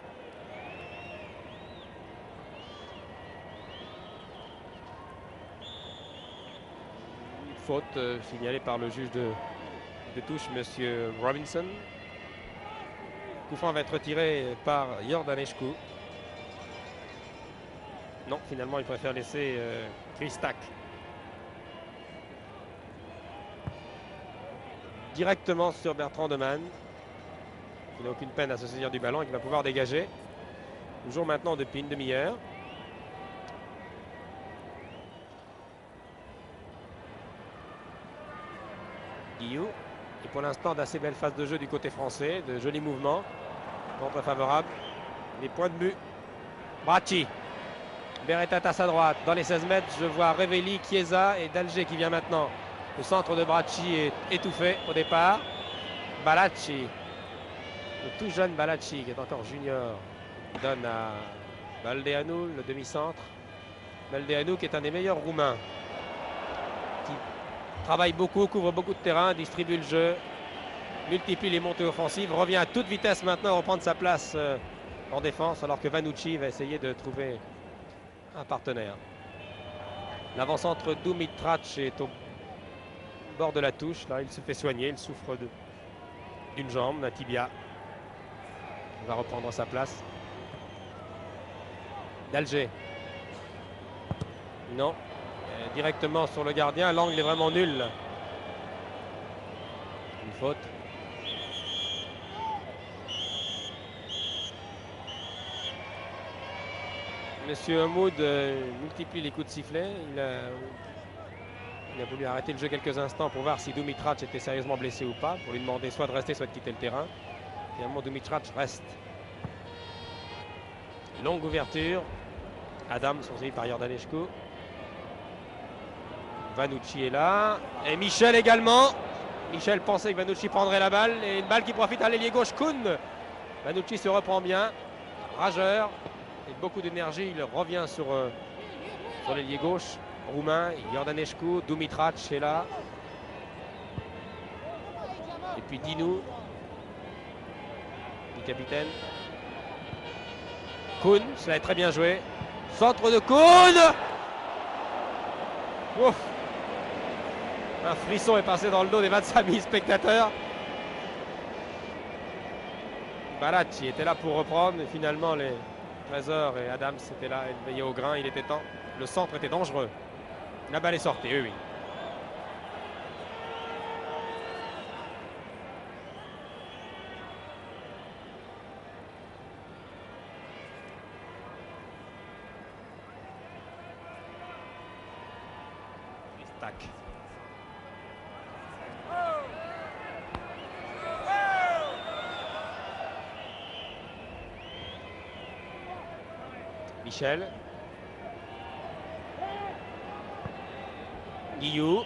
Speaker 1: Une faute signalée par le juge de touche, monsieur Robinson. Coup franc va être retiré par Iordanescu. Non, finalement, il préfère laisser Kristak directement sur Bertrand Demann. Il n'a aucune peine à se saisir du ballon et qui va pouvoir dégager. Toujours maintenant depuis une demi-heure. Guillou. Et pour l'instant, d'assez belles phases de jeu du côté français. De jolis mouvements. Contre favorable. Les points de but. Bracci. Beretta à sa droite. Dans les 16 mètres, je vois Revelli, Chiesa et Dalger qui vient maintenant. Le centre de Bracci est étouffé au départ. Balacci. Le tout jeune Balacci, qui est encore junior, donne à Baldeanu, le demi-centre. Baldeanu qui est un des meilleurs Roumains, qui travaille beaucoup, couvre beaucoup de terrain, distribue le jeu, multiplie les montées offensives, revient à toute vitesse maintenant, reprendre sa place en défense, alors que Vanucci va essayer de trouver un partenaire. L'avant-centre Dumitrac est au bord de la touche. Là, il se fait soigner, il souffre d'une jambe, d'un tibia. Il va reprendre sa place. Dalger. Non. Directement sur le gardien. L'angle est vraiment nul. Une faute. Monsieur Hamoud multiplie les coups de sifflet. Il a voulu arrêter le jeu quelques instants pour voir si Dumitrac était sérieusement blessé ou pas. Pour lui demander soit de rester, soit de quitter le terrain. Finalement, Dumitrac reste. Longue ouverture. Adam, poursuivi par Iordanescu. Vanucci est là. Et Michel également. Michel pensait que Vanucci prendrait la balle. Et une balle qui profite à l'ailier gauche, Koun. Vanucci se reprend bien. Rageur. Et beaucoup d'énergie. Il revient sur l'ailier gauche roumain. Iordanescu. Dumitrac est là. Et puis Dinu. Capitaine. Koun, cela est très bien joué. Centre de Koun. Ouf. Un frisson est passé dans le dos des 25 000 spectateurs. Balacci était là pour reprendre, et finalement les Trésor et Adams étaient là, ils veillaient au grain, il était temps. Le centre était dangereux. La balle est sortie, oui. Tac. Michel. Guillou.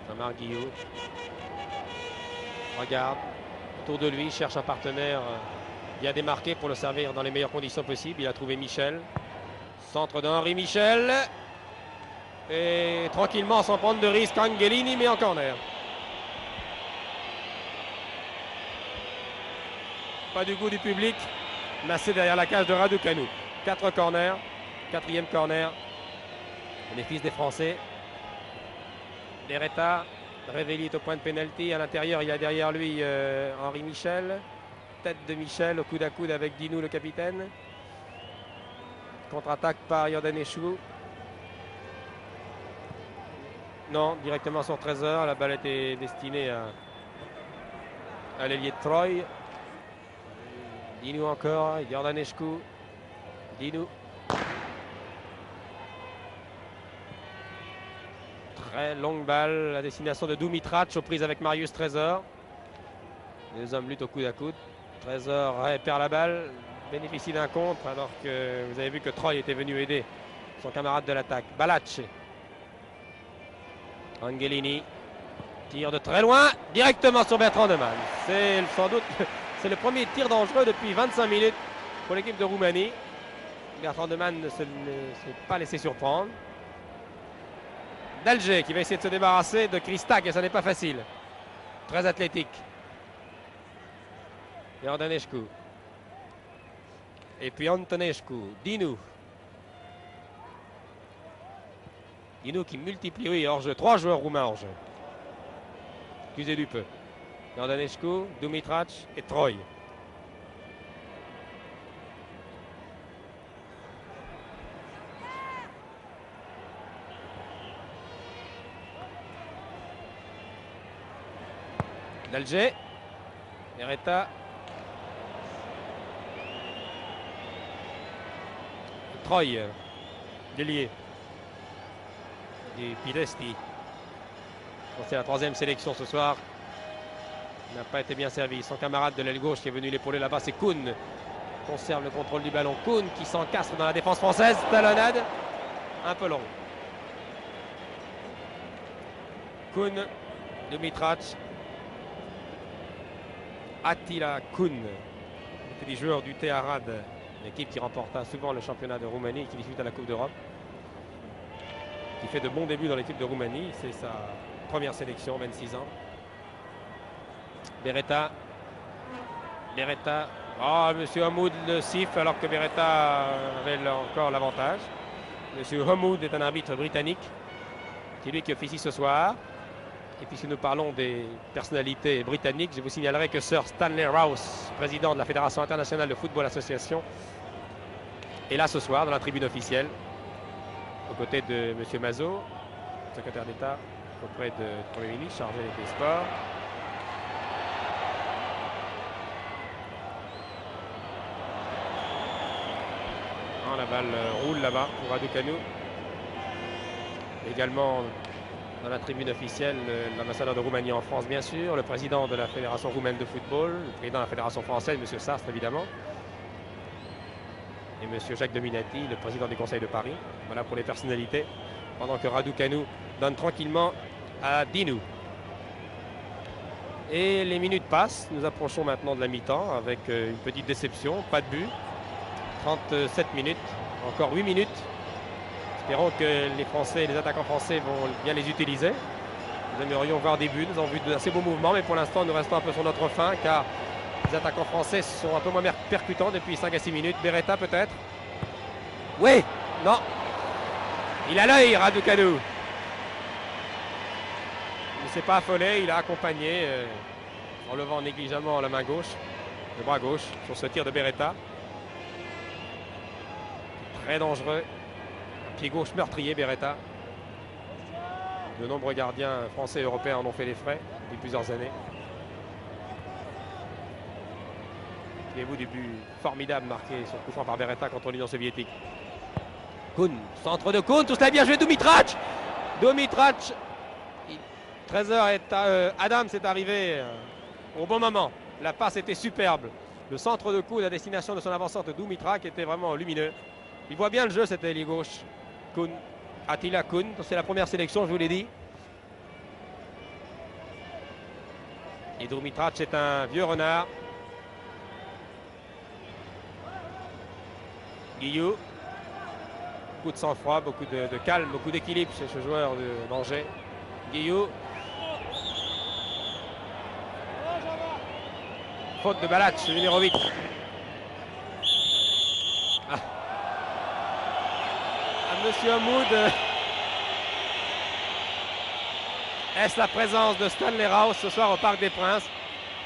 Speaker 1: Jean-Marc Guillou. Regarde. Autour de lui, cherche un partenaire bien démarqué pour le servir dans les meilleures conditions possibles. Il a trouvé Michel. Centre d'Henri Michel. Et tranquillement, sans prendre de risque, Angelini met en corner. Pas du goût du public. Massé derrière la cage de Raducanu. 4 corners. 4e corner. Bénéfice des Français. Beretta. Revelli est au point de pénalty. À l'intérieur, il y a derrière lui Henri Michel. Tête de Michel au coude à coude avec Dinu, le capitaine. Contre-attaque par Iordanescu. Non, directement sur Trésor. La balle était destinée à l'ailier de Troy. Dinu encore, Iordanescu. Dinu. Très longue balle, la destination de Dumitrac aux prises avec Marius Trésor. Les deux hommes luttent au coude à coude. Trésor perd la balle. bénéficie d'un contre alors que vous avez vu que Troy était venu aider son camarade de l'attaque. Balacce. Angelini. Tir de très loin, directement sur Bertrand Deman. C'est sans doute c'est le premier tir dangereux depuis 25 minutes pour l'équipe de Roumanie. Bertrand Deman ne s'est pas laissé surprendre. Dalger qui va essayer de se débarrasser de Christak et ça n'est pas facile. Très athlétique. Iordanescu. Et puis Antonescu. Dinu. Dinu qui multiplie, oui, hors-jeu. 3 joueurs roumains hors-jeu. Excusez du peu. Iordanescu, Dumitrac et Troy. Dalger. Beretta. Troy. Délié. Et Pidesti. C'est la 3e sélection ce soir. Il n'a pas été bien servi. Son camarade de l'aile gauche qui est venu l'épauler là-bas, c'est Kuhn. Conserve le contrôle du ballon. Kuhn qui s'encastre dans la défense française. Talonnade. Un peu long. Kuhn. Dumitrac. Attila Kuhn. Le petit joueur du Teharad. L'équipe qui remporta souvent le championnat de Roumanie et qui dispute à la Coupe d'Europe. Qui fait de bons débuts dans l'équipe de Roumanie. C'est sa première sélection, 26 ans. Beretta. Beretta. Oh, monsieur Hamoud le siffle alors que Beretta avait encore l'avantage. Monsieur Hamoud est un arbitre britannique. C'est lui qui officie ce soir. Et puisque nous parlons des personnalités britanniques, je vous signalerai que Sir Stanley Rouse, président de la Fédération internationale de football association, est là ce soir dans la tribune officielle, aux côtés de M. Mazot, secrétaire d'État auprès du Premier ministre chargé des sports. Oh, la balle roule là-bas pour Raducanu. Également dans la tribune officielle, l'ambassadeur de Roumanie en France, bien sûr, le président de la Fédération roumaine de football, le président de la Fédération française, M. Sastre, évidemment, et M. Jacques Dominati, le président du Conseil de Paris. Voilà pour les personnalités, pendant que Raducanu donne tranquillement à Dinu. Et les minutes passent, nous approchons maintenant de la mi-temps avec une petite déception, pas de but. 37 minutes, encore 8 minutes. Espérons que les Français, les attaquants français vont bien les utiliser. Nous aimerions voir des buts, nous avons vu d'assez beaux mouvements, mais pour l'instant nous restons un peu sur notre faim car les attaquants français sont un peu moins percutants depuis 5 à 6 minutes. Beretta peut-être. Oui, non. Il a l'œil, Raducanu. Il ne s'est pas affolé, il a accompagné en levant négligemment la main gauche, le bras gauche sur ce tir de Beretta. Très dangereux. Pied gauche meurtrier, Beretta. De nombreux gardiens français et européens en ont fait les frais depuis plusieurs années. Souvenez-vous du but formidable marqué sur coup franc par Beretta contre l'Union soviétique. Kuhn, centre de Kuhn, tout cela bien joué, Dumitrac. Dumitrac. Adams est arrivé au bon moment. La passe était superbe. Le centre de Kuhn à destination de son avant-centre Dumitrac était vraiment lumineux. Il voit bien le jeu, cet ailier gauche. Kuhn, Attila Kuhn, c'est la première sélection, je vous l'ai dit. Et Dumitrac est un vieux renard. Guillou. Beaucoup de sang-froid, beaucoup de calme, beaucoup d'équilibre chez ce joueur d'Angers. Guillou. Faute de Balacce, numéro 8. Monsieur Hamoud. Est-ce la présence de Stanley Rouse ce soir au Parc des Princes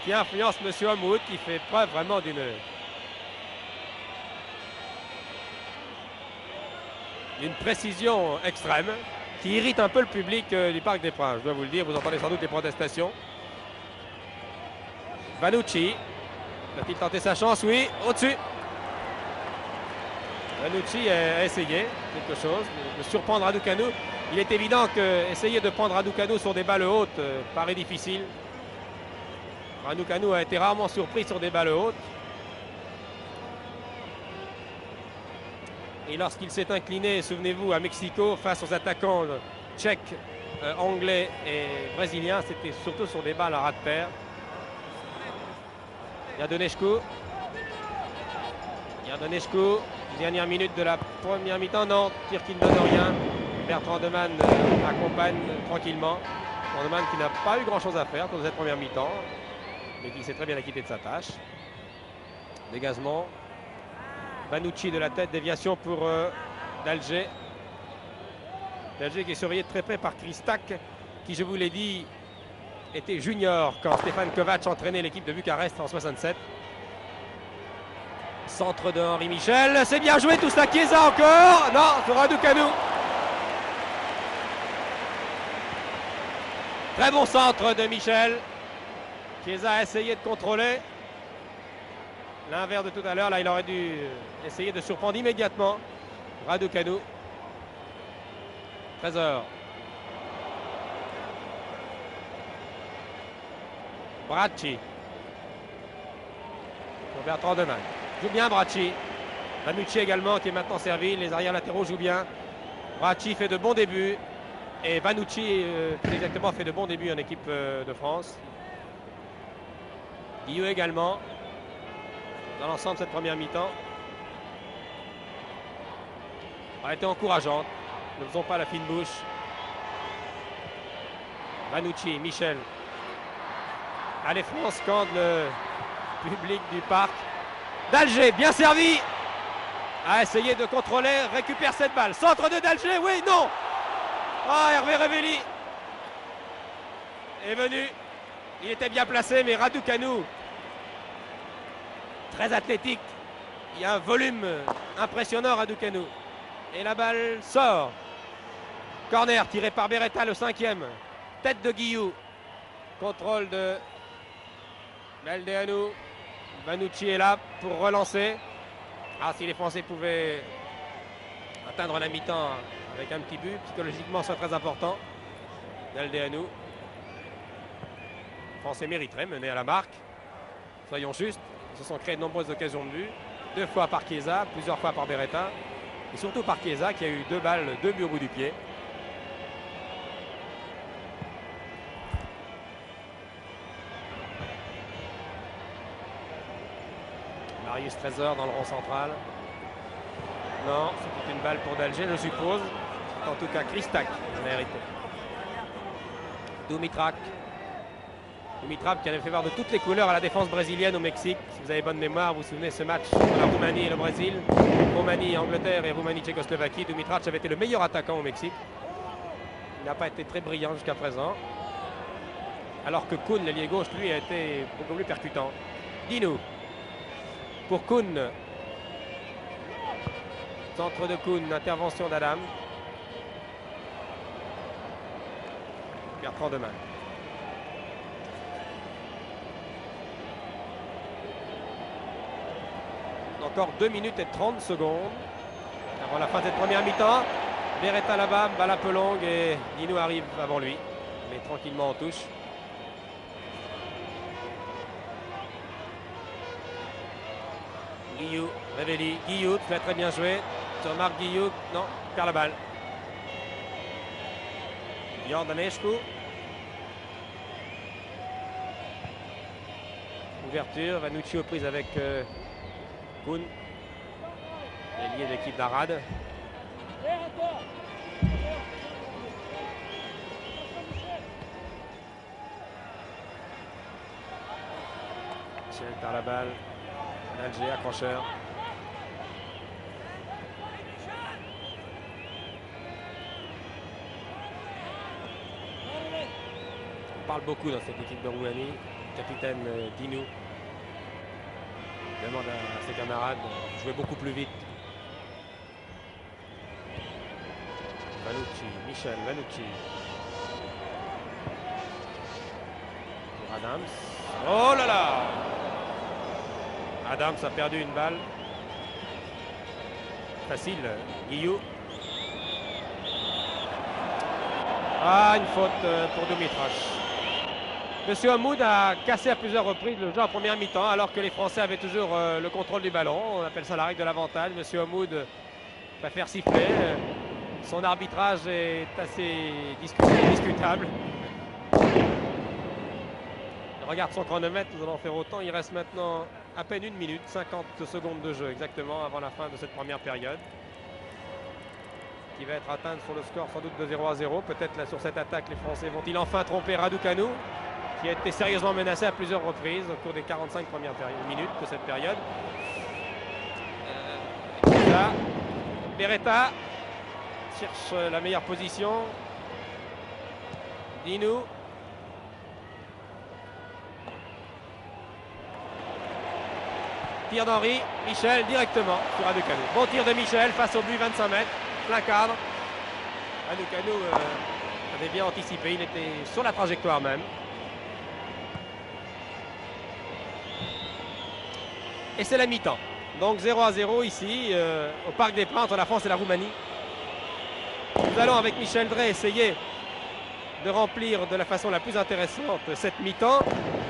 Speaker 1: qui influence Monsieur Hamoud, qui fait preuve vraiment d'une précision extrême, qui irrite un peu le public du Parc des Princes. Je dois vous le dire, vous entendez sans doute les protestations. Vanucci. Va-t-il tenter sa chance? Oui, au-dessus. Vanucci a essayé quelque chose, de surprendre Raducanu. Il est évident qu'essayer de prendre Raducanu sur des balles hautes paraît difficile. Raducanu a été rarement surpris sur des balles hautes. Et lorsqu'il s'est incliné, souvenez-vous, à Mexico, face aux attaquants tchèques, anglais et brésiliens, c'était surtout sur des balles à ras de pair. Iardoneshku, dernière minute de la première mi-temps, non, tir qui ne donne rien. Bertrand Demann accompagne tranquillement. Demann qui n'a pas eu grand-chose à faire dans cette première mi-temps, mais qui s'est très bien acquitté de sa tâche. Dégagement. Vanucci de la tête, déviation pour d'Alger. D'Alger qui est surveillé de très près par Kristak, qui, je vous l'ai dit, était junior quand Stefan Kovac entraînait l'équipe de Bucarest en 67. Centre de Henri Michel, c'est bien joué tout ça. Chiesa encore, non, pour Raducanu. Très bon centre de Michel. Chiesa a essayé de contrôler. L'inverse de tout à l'heure, là il aurait dû essayer de surprendre immédiatement Raducanu. Trésor. Bracci. Pour Bertrand Demann. Joue bien Bracci. Vanucci également qui est maintenant servi. Les arrières latéraux jouent bien. Bracci fait de bons débuts. Et Vanucci, plus exactement, fait de bons débuts en équipe de France. Guillou également. Dans l'ensemble, cette première mi-temps a été encourageante. Ne faisons pas la fine bouche. Vanucci, Michel. Allez France, scande le public du parc. D'Alger, bien servi. A essayé de contrôler, récupère cette balle. Centre de d'Alger, oui, non. Ah, Hervé Revelli est venu. Il était bien placé, mais Raducanu, très athlétique. Il y a un volume impressionnant, Raducanu. Et la balle sort. Corner tiré par Beretta, le 5e. Tête de Guillou. Contrôle de Baldeanu. Vanucci est là pour relancer. Ah, si les Français pouvaient atteindre la mi-temps avec un petit but, psychologiquement, c'est très important. Baldeanu. Les Français mériteraient mener à la marque. Soyons justes. Ils se sont créés de nombreuses occasions de but. 2 fois par Chiesa, plusieurs fois par Beretta. Et surtout par Chiesa qui a eu 2 balles, 2 buts au bout du pied. Marius Trésor dans le rond central. Non, c'était une balle pour d'Alger, je suppose. En tout cas, Kristak en a hérité. Dumitrak. Dumitrak qui avait fait voir de toutes les couleurs à la défense brésilienne au Mexique. Si vous avez bonne mémoire, vous vous souvenez de ce match entre la Roumanie et le Brésil. Roumanie-Angleterre et Roumanie-Tchécoslovaquie. Dumitrak avait été le meilleur attaquant au Mexique. Il n'a pas été très brillant jusqu'à présent. Alors que Kuhn, l'ailier gauche, lui, a été beaucoup plus percutant. Dinu. Pour Kuhn. Centre de Kuhn, intervention d'Adam. Bertrand Demann. Encore 2 minutes et 30 secondes avant la fin de cette première mi-temps. Beretta là-bas, balle un peu longue et Dinu arrive avant lui. Mais tranquillement en touche. Guillou, Revelli, Guillou, très bien joué. Sur Marc Guillou, non, perd la balle. Iardoneshku. Ouverture, Vanucci aux prises avec Kuhn, lié de l'équipe d'Arad. Michel perd la balle. Alger, accrocheur. On parle beaucoup dans cette équipe de Roumanie. Capitaine Dinu demande à ses camarades de jouer beaucoup plus vite. Vanucci, Michel, Vanucci. Pour Adams. Oh là là! Adams a perdu une balle. Facile, Guillou. Ah, une faute pour Dumitrak. Monsieur Hamoud a cassé à plusieurs reprises le jeu en première mi-temps alors que les Français avaient toujours le contrôle du ballon. On appelle ça la règle de l'avantage. Monsieur Hamoud préfère siffler. Son arbitrage est assez discutable. Il regarde son chronomètre, nous allons faire autant. Il reste maintenant à peine 1 minute, 50 secondes de jeu exactement avant la fin de cette première période, qui va être atteinte sur le score sans doute de 0-0. Peut-être là sur cette attaque, les Français vont-ils enfin tromper Raducanu, qui a été sérieusement menacé à plusieurs reprises au cours des 45 premières minutes de cette période. Là, Beretta cherche la meilleure position. Dinou. Tir d'Henri, Michel directement sur Raducanu. Bon tir de Michel face au but, 25 mètres, plein cadre. Raducanu avait bien anticipé, il était sur la trajectoire même. Et c'est la mi-temps. Donc 0-0 ici au Parc des Princes entre la France et la Roumanie. Nous allons avec Michel Drey essayer de remplir de la façon la plus intéressante cette mi-temps.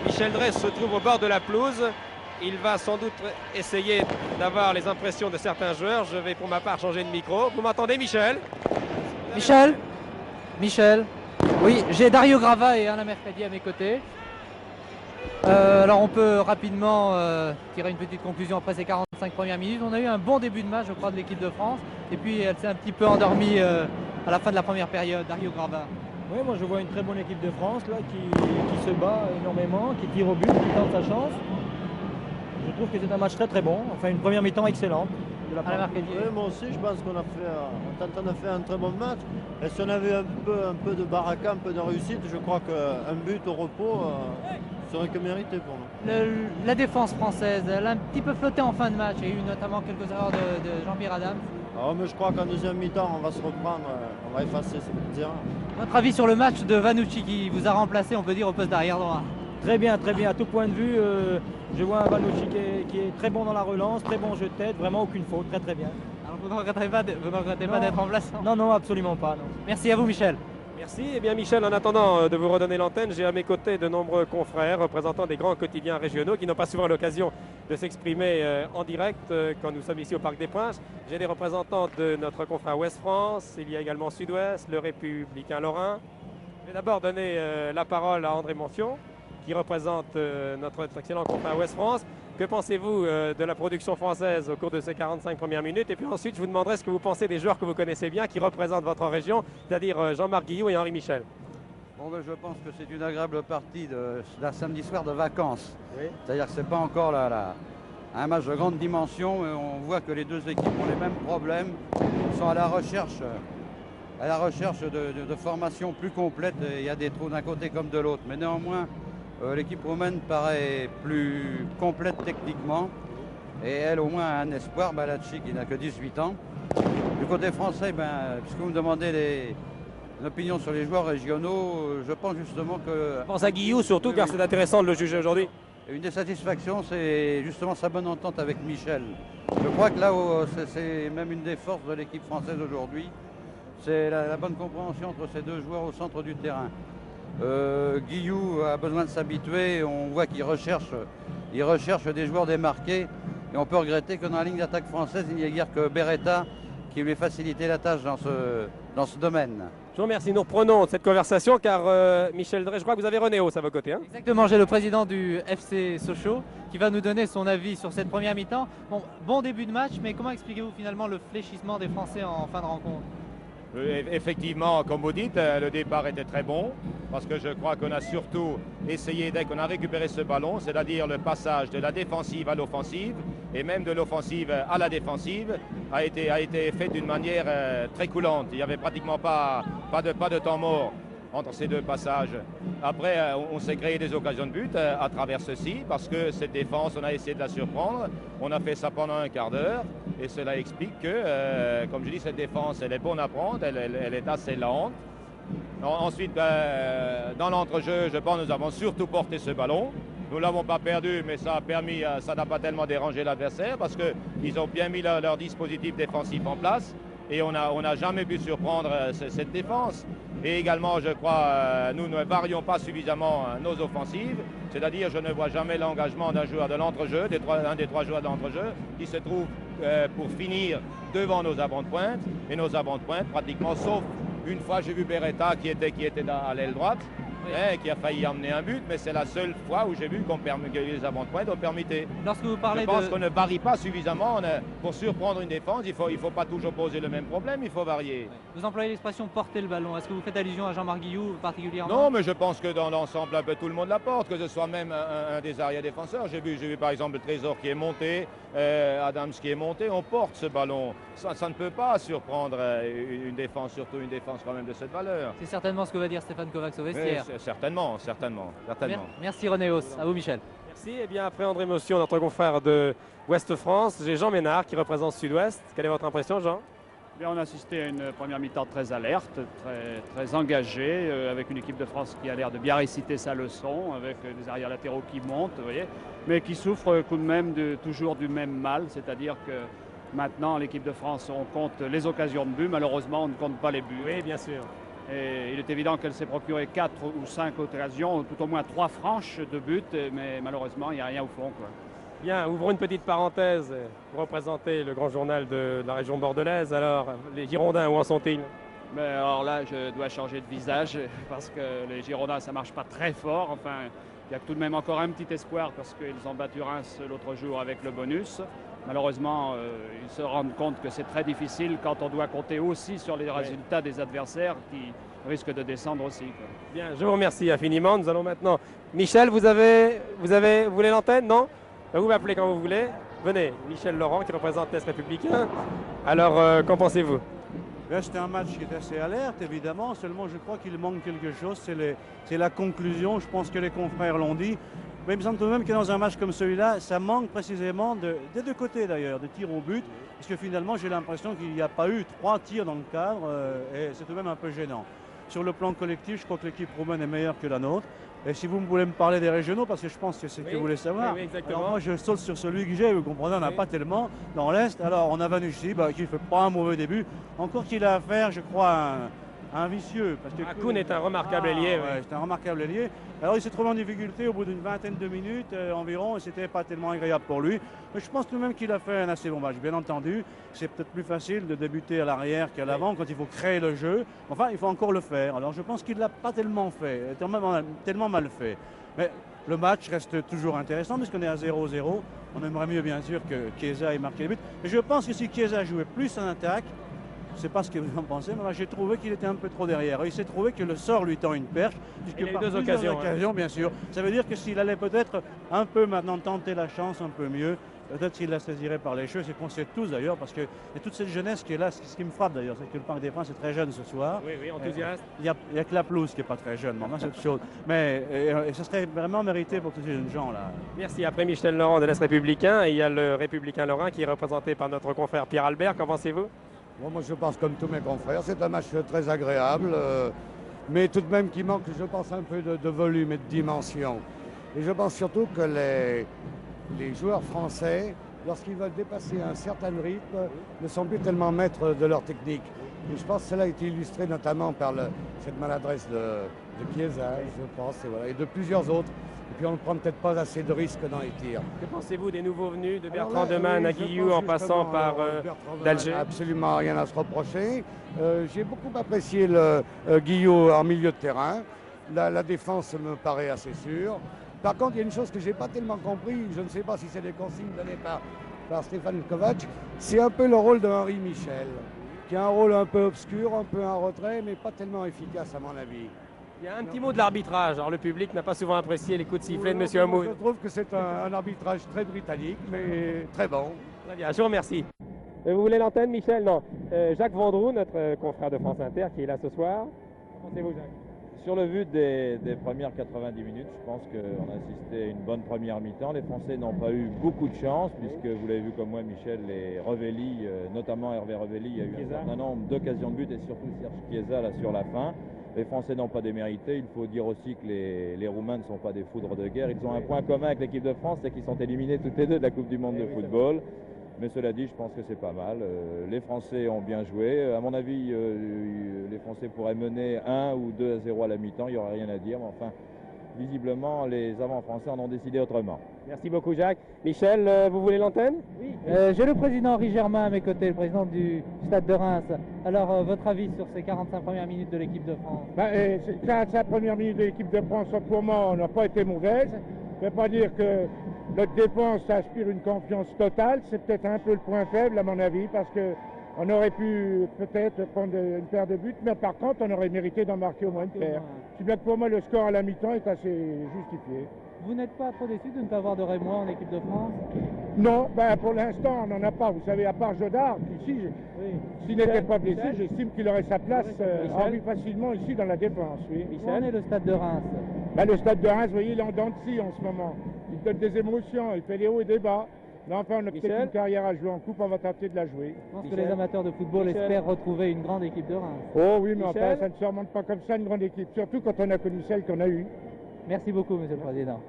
Speaker 1: Michel Drey se trouve au bord de la pelouse. Il va sans doute essayer d'avoir les impressions de certains joueurs. Je vais pour ma part changer de micro. Vous m'entendez, Michel?
Speaker 2: Michel. Oui, j'ai Dario Grava et Alain Mercadier à mes côtés. Alors on peut rapidement tirer une petite conclusion après ces 45 premières minutes. On a eu un bon début de match, je crois, de l'équipe de France. Et puis elle s'est un petit peu endormie à la fin de la première période. Dario Grava.
Speaker 3: Oui, moi je vois une très bonne équipe de France là, qui se bat énormément, qui tire au but, qui tente sa chance. Je trouve que c'est un match très très bon. Enfin, une première mi-temps excellente.
Speaker 2: Alain Mercadier.
Speaker 4: Oui, moi aussi, je pense qu'on est en train de faire un très bon match. Et si on avait un peu de baraka, un peu de réussite, je crois qu'un but au repos serait que mérité pour nous.
Speaker 2: La défense française, elle a un petit peu flotté en fin de match. Il y a eu notamment quelques erreurs de Jean-Pierre Adams.
Speaker 4: Alors, mais je crois qu'en deuxième mi-temps, on va se reprendre, on va effacer ces petits erreurs.
Speaker 2: Votre avis sur le match de Vanucci qui vous a remplacé, on peut dire, au poste d'arrière droit?
Speaker 3: Très bien, à tout point de vue. Je vois un Vanucci qui est très bon dans la relance, très bon jeu de tête, vraiment aucune faute, très très bien.
Speaker 2: Alors vous ne regrettez pas d'être remplaçant?
Speaker 3: Non, non, absolument pas. Non.
Speaker 2: Merci à vous, Michel.
Speaker 1: Merci. Eh bien, Michel, en attendant de vous redonner l'antenne, j'ai à mes côtés de nombreux confrères représentant des grands quotidiens régionaux qui n'ont pas souvent l'occasion de s'exprimer en direct quand nous sommes ici au Parc des Princes. J'ai des représentants de notre confrère Ouest France, il y a également Sud-Ouest, le Républicain Lorrain. Je vais d'abord donner la parole à André Monfion, qui représente notre excellent confrère Ouest France. Que pensez-vous de la production française au cours de ces 45 premières minutes? Et puis ensuite, je vous demanderai ce que vous pensez des joueurs que vous connaissez bien, qui représentent votre région, c'est-à-dire Jean-Marc Guillou et Henri Michel.
Speaker 5: Bon, ben, je pense que c'est une agréable partie d'un samedi soir de vacances.
Speaker 1: Oui.
Speaker 5: C'est-à-dire que ce n'est pas encore un match de grande dimension, mais on voit que les deux équipes ont les mêmes problèmes. Ils sont à la recherche de formations plus complètes. Il y a des trous d'un côté comme de l'autre. Mais néanmoins, l'équipe roumaine paraît plus complète techniquement. Et elle, au moins, a un espoir, Balatchi, qui n'a que 18 ans. Du côté français, puisque vous me demandez l'opinion sur les joueurs régionaux, je pense justement que...
Speaker 1: Je pense à Guillou surtout, car c'est intéressant de le juger aujourd'hui.
Speaker 5: Une des satisfactions, c'est justement sa bonne entente avec Michel. Je crois que là, c'est même une des forces de l'équipe française aujourd'hui. C'est la bonne compréhension entre ces deux joueurs au centre du terrain. Guillou a besoin de s'habituer, on voit qu'il recherche des joueurs démarqués. Et on peut regretter que dans la ligne d'attaque française, il n'y ait guère que Beretta qui lui ait facilité la tâche dans ce domaine.
Speaker 1: Je vous remercie. Nous reprenons cette conversation car Michel Drey, je crois que vous avez René Hauss à vos côtés. Hein.
Speaker 2: Exactement, j'ai le président du FC Sochaux qui va nous donner son avis sur cette première mi-temps. Bon début de match, mais comment expliquez-vous finalement le fléchissement des Français en fin de rencontre?
Speaker 6: Effectivement, comme vous dites, le départ était très bon parce que je crois qu'on a surtout essayé, dès qu'on a récupéré ce ballon, c'est-à-dire le passage de la défensive à l'offensive et même de l'offensive à la défensive, a été fait d'une manière très coulante. Il n'y avait pratiquement pas de temps mort entre ces deux passages. Après, on s'est créé des occasions de but à travers ceci, parce que cette défense, on a essayé de la surprendre. On a fait ça pendant un quart d'heure, et cela explique que, comme je dis, cette défense, elle est bonne à prendre, elle est assez lente. Ensuite, dans l'entrejeu, je pense que nous avons surtout porté ce ballon. Nous ne l'avons pas perdu, mais ça a permis, ça n'a pas tellement dérangé l'adversaire, parce qu'ils ont bien mis leur dispositif défensif en place, et on n'a jamais pu surprendre cette défense. Et également, je crois, nous ne varions pas suffisamment nos offensives. C'est-à-dire, je ne vois jamais l'engagement d'un joueur de l'entrejeu, un des trois joueurs de l'entrejeu, qui se trouve pour finir devant nos avants de pointe. Et nos avants de pointe, pratiquement, sauf une fois, j'ai vu Beretta qui était à l'aile droite, qui a failli emmener un but, mais c'est la seule fois où j'ai vu que les avants de pointe ont permitté.
Speaker 2: Lorsque vous parlez
Speaker 6: je pense qu'on ne varie pas suffisamment pour surprendre une défense. Il faut pas toujours poser le même problème, il faut varier.
Speaker 2: Vous employez l'expression porter le ballon. Est-ce que vous faites allusion à Jean-Marc Guilloux particulièrement?
Speaker 6: Non, mais je pense que dans l'ensemble, un peu tout le monde la porte, que ce soit même un des arrière défenseurs. J'ai vu par exemple le Trésor qui est monté, Adams qui est monté. On porte ce ballon. Ça ne peut pas surprendre une défense, surtout une défense quand même de cette valeur.
Speaker 2: C'est certainement ce que va dire Stéphane Kovacs au vestiaire.
Speaker 6: Certainement.
Speaker 2: Merci René Hauss. À vous Michel.
Speaker 1: Merci. Et bien après André Motion, notre confrère de Ouest France, j'ai Jean Ménard qui représente Sud-Ouest. Quelle est votre impression, Jean?
Speaker 7: Bien, on a assisté à une première mi-temps très alerte, très engagée, avec une équipe de France qui a l'air de bien réciter sa leçon, avec des arrières latéraux qui montent, vous voyez, mais qui souffrent tout de même toujours du même mal, c'est-à-dire que maintenant l'équipe de France, on compte les occasions de but, malheureusement on ne compte pas les buts.
Speaker 1: Oui, bien sûr.
Speaker 7: Et il est évident qu'elle s'est procuré 4 ou 5 occasions, tout au moins 3 franches de but, mais malheureusement il n'y a rien au fond, quoi.
Speaker 1: Bien, ouvrons une petite parenthèse. Vous représentez le grand journal de la région bordelaise. Alors, les Girondins, où en sont-ils?
Speaker 7: Mais alors là, je dois changer de visage parce que les Girondins, ça ne marche pas très fort. Enfin, il y a tout de même encore un petit espoir parce qu'ils ont battu Reims l'autre jour avec le bonus. Malheureusement, ils se rendent compte que c'est très difficile quand on doit compter aussi sur les résultats des adversaires qui risquent de descendre aussi, quoi.
Speaker 1: Bien, je vous remercie infiniment. Nous allons maintenant... Michel, vous voulez l'antenne, non? Vous m'appelez quand vous voulez. Venez, Michel Laurent qui représente l'Est républicain. Alors, qu'en pensez-vous?
Speaker 5: C'était un match qui est assez alerte, évidemment. Seulement, je crois qu'il manque quelque chose. C'est la conclusion. Je pense que les confrères l'ont dit. Mais il me semble tout de même que dans un match comme celui-là, ça manque précisément des deux côtés d'ailleurs, de tirs au but. Parce que finalement, j'ai l'impression qu'il n'y a pas eu 3 tirs dans le cadre. Et c'est tout de même un peu gênant. Sur le plan collectif, je crois que l'équipe roumaine est meilleure que la nôtre. Et si vous voulez me parler des régionaux, parce que je pense que c'est ce que vous voulez savoir.
Speaker 1: Oui, exactement.
Speaker 5: Alors moi, je saute sur celui que j'ai. Vous comprenez, on n'a pas tellement dans l'Est. Alors, on a Vanucci, qui ne fait pas un mauvais début. Encore qu'il a affaire, je crois, un vicieux. Parce que
Speaker 1: Kuhn est un remarquable ailier.
Speaker 5: Ouais, c'est un remarquable ailier. Alors, il s'est trouvé en difficulté au bout d'une vingtaine de minutes environ. Et c'était pas tellement agréable pour lui. Mais je pense tout de même qu'il a fait un assez bon match. Bien entendu, c'est peut-être plus facile de débuter à l'arrière qu'à l'avant quand il faut créer le jeu. Enfin, il faut encore le faire. Alors, je pense qu'il ne l'a pas tellement fait, tellement mal fait. Mais le match reste toujours intéressant puisqu'on est à 0-0. On aimerait mieux, bien sûr, que Chiesa ait marqué le but. Mais je pense que si Chiesa jouait plus en attaque, je ne sais pas ce que vous en pensez, mais j'ai trouvé qu'il était un peu trop derrière. Il s'est trouvé que le sort lui tend une perche.
Speaker 1: Il y a eu deux occasions,
Speaker 5: bien sûr. Ça veut dire que s'il allait peut-être un peu maintenant tenter la chance un peu mieux, peut-être s'il la saisirait par les cheveux, c'est qu'on sait tous d'ailleurs, parce qu'il y a toute cette jeunesse qui est là. Ce qui me frappe d'ailleurs, c'est que le Parc des Princes est très jeune ce soir.
Speaker 1: Oui, enthousiaste.
Speaker 5: Il n'y a que la pelouse qui n'est pas très jeune, mais c'est autre chose. Mais et ce serait vraiment mérité pour tous ces jeunes gens là.
Speaker 1: Merci. Après Michel Laurent de l'Est républicain, il y a le républicain Lorrain qui est représenté par notre confrère Pierre Albert. Qu'en pensez-vous?
Speaker 8: Bon, moi je pense comme tous mes confrères, c'est un match très agréable, mais tout de même qui manque, je pense, un peu de volume et de dimension. Et je pense surtout que les joueurs français, lorsqu'ils veulent dépasser un certain rythme, ne sont plus tellement maîtres de leur technique. Et je pense que cela a été illustré notamment par cette maladresse de Chiesa, je pense, et de plusieurs autres. Et puis on ne prend peut-être pas assez de risques dans les tirs.
Speaker 1: Que pensez-vous des nouveaux venus de Bertrand Demanne à Guillou en passant par d'Alger?
Speaker 8: Absolument rien à se reprocher. J'ai beaucoup apprécié Guillou en milieu de terrain. La défense me paraît assez sûre. Par contre, il y a une chose que je n'ai pas tellement compris, je ne sais pas si c'est des consignes données par Stéphane Kovacs, c'est un peu le rôle de Henri Michel, qui a un rôle un peu obscur, un peu en retrait, mais pas tellement efficace à mon avis.
Speaker 1: Il y a un petit mot de l'arbitrage. Alors le public n'a pas souvent apprécié les coups de sifflet de M. Hamoud.
Speaker 8: Je trouve que c'est un arbitrage très britannique, mais très bon.
Speaker 1: Très bien, je vous remercie. Vous voulez l'antenne, Michel? Non. Jacques Vendroux, notre confrère de France Inter, qui est là ce soir. Qu'en pensez-vous, Jacques?
Speaker 9: Sur le vu des premières 90 minutes, je pense qu'on a assisté à une bonne première mi-temps. Les Français n'ont pas eu beaucoup de chance, puisque vous l'avez vu comme moi, Michel, les Revelli, notamment Hervé Revelli, il y a eu un certain nombre d'occasions de but et surtout Serge Chiesa là sur la fin. Les Français n'ont pas démérité. Il faut dire aussi que les Roumains ne sont pas des foudres de guerre. Ils ont un point commun avec l'équipe de France, c'est qu'ils sont éliminés toutes les deux de la Coupe du Monde de football. Mais cela dit, je pense que c'est pas mal. Les Français ont bien joué. À mon avis, les Français pourraient mener 1 ou 2-0 à la mi-temps, il n'y aurait rien à dire. Mais enfin, visiblement, les avants français en ont décidé autrement.
Speaker 1: Merci beaucoup Jacques. Michel, vous voulez l'antenne?
Speaker 2: Oui. J'ai le président Henri Germain à mes côtés, le président du Stade de Reims. Alors, votre avis sur ces 45 premières minutes de l'équipe de France?
Speaker 10: 45 premières minutes de l'équipe de France, pour moi, n'a pas été mauvaise. Je ne vais pas dire que notre défense aspire une confiance totale. C'est peut-être un peu le point faible, à mon avis, parce qu'on aurait pu peut-être prendre une paire de buts, mais par contre, on aurait mérité d'en marquer au moins une paire. Si bien que pour moi, le score à la mi-temps est assez justifié.
Speaker 2: Vous n'êtes pas trop déçu de ne pas avoir de Rémois en équipe de France?
Speaker 10: Non, pour l'instant, on n'en a pas. Vous savez, à part Jodard, ici, s'il n'était pas blessé, j'estime qu'il aurait sa place facilement ici dans la défense. Oui.
Speaker 2: Où en est le Stade de Reims?
Speaker 10: Le Stade de Reims, vous voyez, il est en dents de scie en ce moment. Il donne des émotions, il fait les hauts et des bas. Mais enfin, on a peut-être une carrière à jouer en coupe, on va tenter de la jouer.
Speaker 2: Je pense que les amateurs de football espèrent retrouver une grande équipe de Reims.
Speaker 10: Oh oui, mais enfin, ça ne se remonte pas comme ça, une grande équipe. Surtout quand on a connu celle qu'on a eue.
Speaker 2: Merci beaucoup, Monsieur le Président.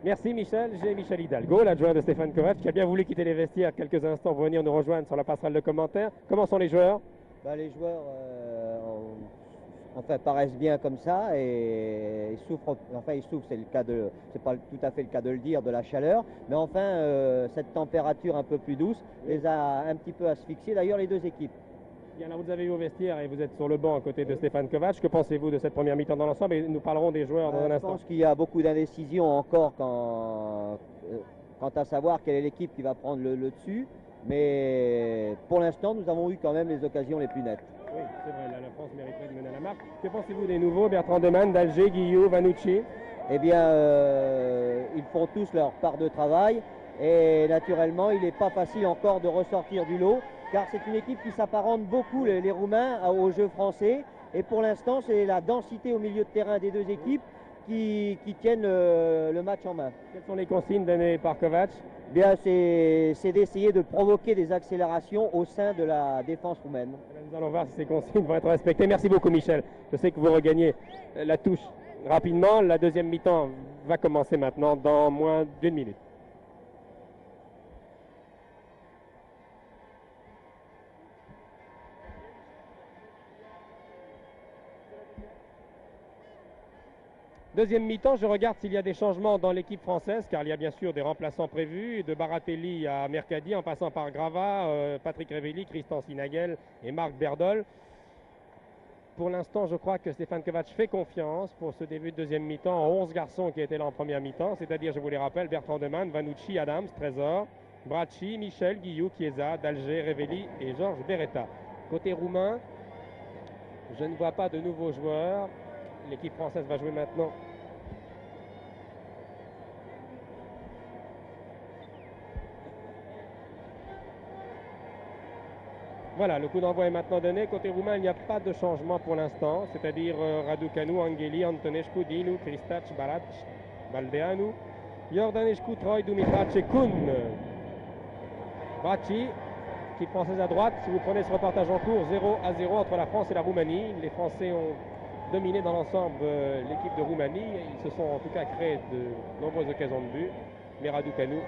Speaker 1: Merci Michel. J'ai Michel Hidalgo, l'adjoint de Stéphane Kovac, qui a bien voulu quitter les vestiaires quelques instants pour venir nous rejoindre sur la passerelle de commentaires. Comment sont les joueurs?
Speaker 11: Les joueurs paraissent bien comme ça et ils souffrent, c'est pas tout à fait le cas de le dire, de la chaleur, mais enfin cette température un peu plus douce les a un petit peu asphyxiés, d'ailleurs les deux équipes.
Speaker 1: Bien, là, vous avez eu au vestiaire et vous êtes sur le banc à côté de Stéphane Kovac. Que pensez-vous de cette première mi-temps dans l'ensemble? Et nous parlerons des joueurs dans un instant.
Speaker 11: Je pense qu'il y a beaucoup d'indécision encore quant à savoir quelle est l'équipe qui va prendre le dessus. Mais pour l'instant, nous avons eu quand même les occasions les plus nettes.
Speaker 1: Oui, c'est vrai, là, la France mériterait de mener la marque. Que pensez-vous des nouveaux, Bertrand Demann, d'Alger, Guillou, Vanucci?
Speaker 11: Eh bien, ils font tous leur part de travail. Et naturellement, il n'est pas facile encore de ressortir du lot, car c'est une équipe qui s'apparente beaucoup, les Roumains, au jeu français. Et pour l'instant, c'est la densité au milieu de terrain des deux équipes qui tiennent le match en main.
Speaker 1: Quelles sont les consignes données par Kovac?
Speaker 11: Bien, c'est d'essayer de provoquer des accélérations au sein de la défense roumaine.
Speaker 1: Nous allons voir si ces consignes vont être respectées. Merci beaucoup Michel. Je sais que vous regagnez la touche rapidement. La deuxième mi-temps va commencer maintenant dans moins d'une minute. Deuxième mi-temps, je regarde s'il y a des changements dans l'équipe française, car il y a bien sûr des remplaçants prévus, de Baratelli à Mercadi, en passant par Grava, Patrick Révelli, Christian Sinagel et Marc Berdol. Pour l'instant, je crois que Stéphane Kovac fait confiance pour ce début de deuxième mi-temps en 11 garçons qui étaient là en première mi-temps, c'est-à-dire, je vous les rappelle, Bertrand Demann, Vanucci, Adams, Trésor, Bracci, Michel, Guillou, Chiesa, d'Alger, Révelli et Georges Beretta. Côté roumain, je ne vois pas de nouveaux joueurs. L'équipe française va jouer maintenant. Voilà, le coup d'envoi est maintenant donné. Côté roumain, il n'y a pas de changement pour l'instant, c'est-à-dire Raducanu, Angheli, Antonescu, Dinu, Kristac, Barac, Baldeanu, Iordanescu, Troy, Dumitrac et Kun. Bracci, équipe française à droite. Si vous prenez ce reportage en cours, 0-0 entre la France et la Roumanie. Les Français ont dominé dans l'ensemble l'équipe de Roumanie. Ils se sont en tout cas créé de nombreuses occasions de but. Mais Raducanu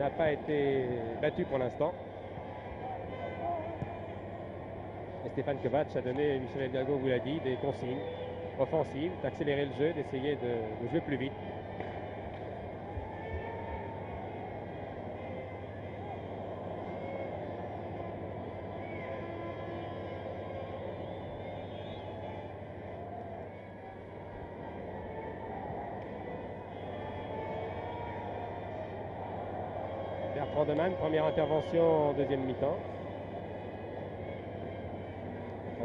Speaker 1: n'a pas été battu pour l'instant. Et Stéphane Kovac a donné, Michel Hidalgo vous l'a dit, des consignes offensives, d'accélérer le jeu, d'essayer de jouer plus vite. Bertrand Demann, première intervention en deuxième mi-temps.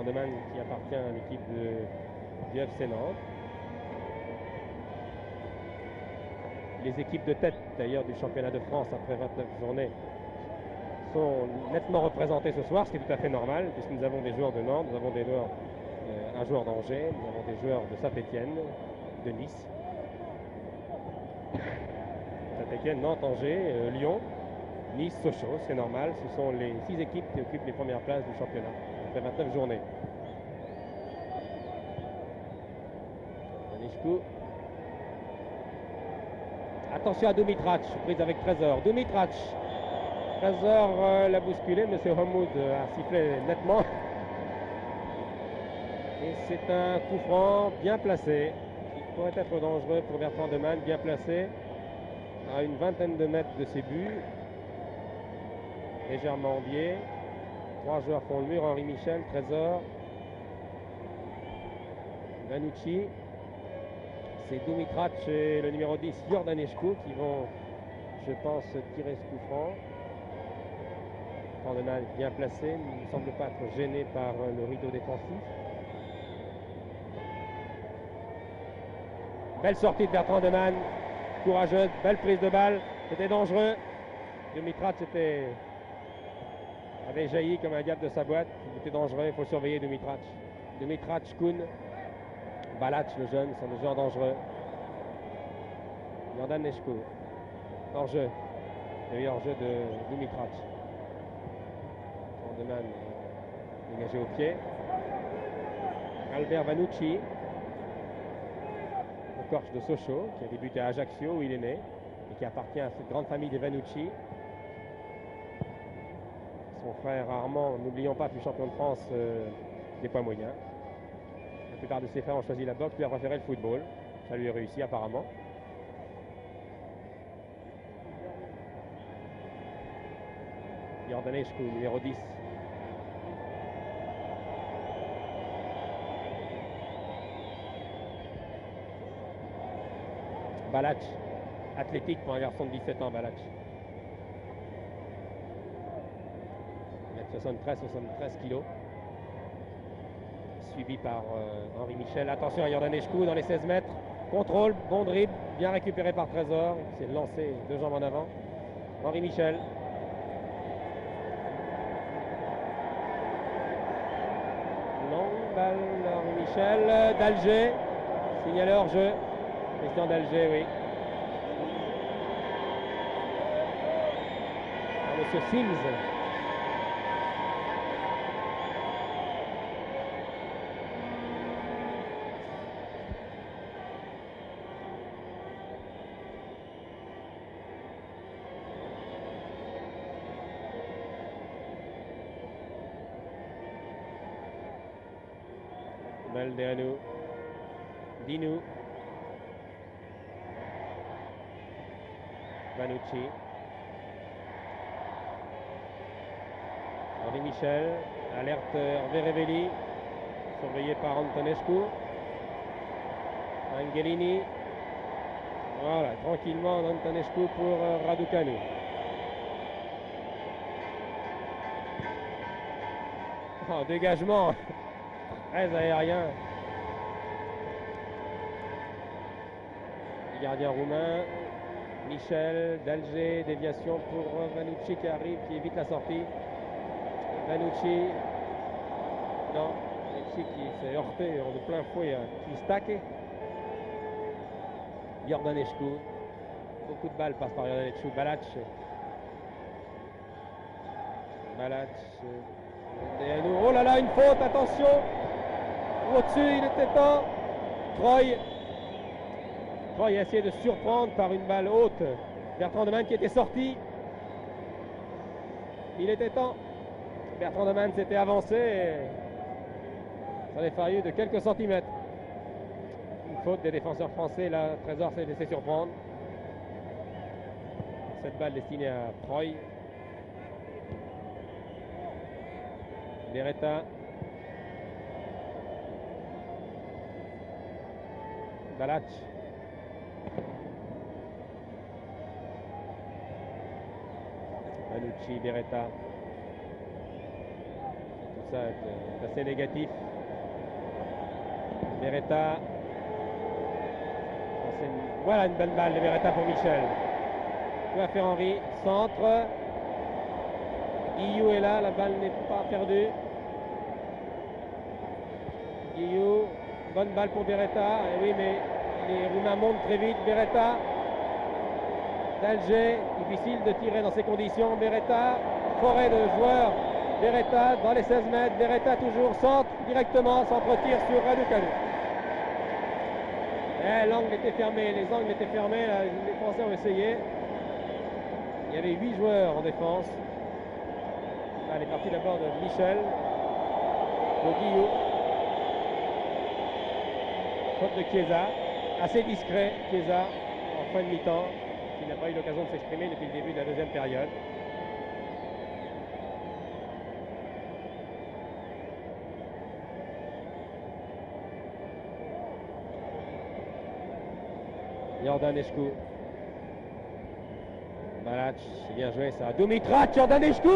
Speaker 1: Demann qui appartient à l'équipe du FC Nantes. Les équipes de tête d'ailleurs du championnat de France après 29 journées sont nettement représentées ce soir, ce qui est tout à fait normal puisque nous avons des joueurs de Nantes, nous avons des joueurs, un joueur d'Angers, nous avons des joueurs de Saint-Étienne, de Nice. Saint-Étienne, Nantes, Angers, Lyon, Nice, Sochaux, c'est normal, ce sont les 6 équipes qui occupent les premières places du championnat. Après 29 journées. Attention à Dumitrac, prise avec Trésor. Dumitrac Trésor l'a bousculé, M. Hamoud a sifflé nettement. Et c'est un coup franc bien placé, qui pourrait être dangereux pour Bertrand de Man, bien placé, à une vingtaine de mètres de ses buts, légèrement en biais. 3 joueurs font le mur, Henri Michel, Trésor, Vanucci. C'est Dumitrac et le numéro 10, Iordanescu, qui vont, je pense, tirer ce coup franc. Bertrand de Man bien placé, ne semble pas être gêné par le rideau défensif. Belle sortie de Bertrand de Man, courageuse, belle prise de balle, c'était dangereux. Dumitrac avait jailli comme un diable de sa boîte, il était dangereux, il faut surveiller Dumitrac. Dumitrac, Kuhn, Balac le jeune, sont des joueurs dangereux. Iordanescu, hors-jeu, le hors-jeu de Dumitrac. Bertrand de Man dégagé au pied. Albert Vanucci, le coach de Sochaux, qui a débuté à Ajaccio où il est né et qui appartient à cette grande famille des Vanucci. Son frère Armand, n'oublions pas, fut champion de France des poids moyens. La plupart de ses frères ont choisi la boxe, lui a préféré le football. Ça lui a réussi apparemment. Iordanescu, numéro 10. Balac, athlétique pour un garçon de 17 ans, Balac. 73 kg. Suivi par Henri Michel. Attention à Iordanescu dans les 16 mètres. Contrôle, bon dribble, bien récupéré par Trésor. Il s'est lancé 2 jambes en avant. Henri Michel. Longue balle, Henri Michel. D'Alger. Signalé hors-jeu. Christian d'Alger, oui. Monsieur Sims. Baldeanu, Dinou, Vanucci, Henri Michel, alerte Hervé Revelli, surveillé par Antonescu, Angelini, voilà, tranquillement Antonescu pour Raducanu. Oh, dégagement très aérien. Gardien roumain, Michel, d'Alger, déviation pour Vanucci qui arrive, qui évite la sortie. Vanucci, non, Vanucci qui s'est heurté de plein fouet à Kristake. Iordanescu, beaucoup de balles passent par Iordanescu. Balac, oh là là, une faute, attention! Au-dessus, il était temps. Troy a essayé de surprendre par une balle haute Bertrand de Man qui était sorti. Il était temps. Bertrand de Man s'était avancé et ça avait fallu de quelques centimètres. Une faute des défenseurs français, là, Trésor s'est laissé surprendre. Cette balle destinée à Troy. Beretta. Balac. Vanucci, Beretta. Tout ça est assez négatif. Beretta. Voilà une belle balle de Beretta pour Michel. Que va faire Henri? Centre. Guillou est là, la balle n'est pas perdue. Guillou. Bonne balle pour Beretta. Et oui, mais les Roumains montent très vite. Beretta. D'Alger. Difficile de tirer dans ces conditions. Beretta. Forêt de joueurs. Beretta dans les 16 mètres. Beretta toujours centre directement. Centre-tir sur Raducanu. L'angle était fermé. Les angles étaient fermés. Là, les Français ont essayé. Il y avait 8 joueurs en défense. Elle est partie d'abord de Michel, de Guillaume. Faute de Chiesa, assez discret Chiesa en fin de mi-temps, qui n'a pas eu l'occasion de s'exprimer depuis le début de la deuxième période. Iordanescu. Balac, c'est bien joué ça. Dumitrac, Iordanescu.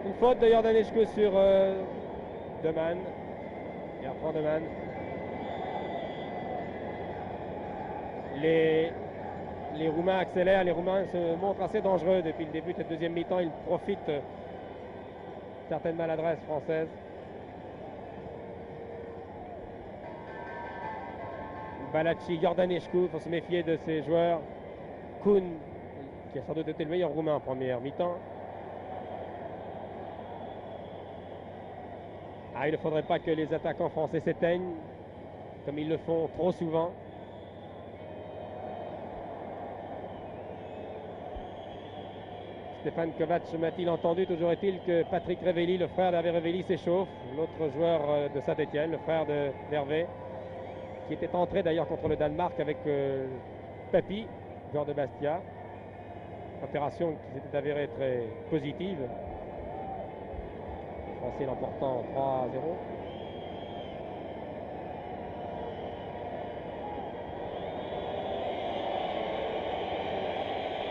Speaker 1: Une faute de Iordanescu sur Deman. Il reprend Deman. Les Roumains accélèrent, les Roumains se montrent assez dangereux depuis le début de cette deuxième mi-temps. Ils profitent de certaines maladresses françaises. Balaci, Iordanescu, il faut se méfier de ces joueurs. Kuhn, qui a sans doute été le meilleur Roumain en première mi-temps. Ah, il ne faudrait pas que les attaquants français s'éteignent, comme ils le font trop souvent. Stéphane Kovac m'a-t-il entendu? Toujours est-il que Patrick Révelli, le frère d'Hervé Révelli, s'échauffe. L'autre joueur de Saint-Etienne, le frère d'Hervé, qui était entré d'ailleurs contre le Danemark avec Papy, joueur de Bastia. Opération qui s'était avérée très positive. Les Français l'emportant 3-0.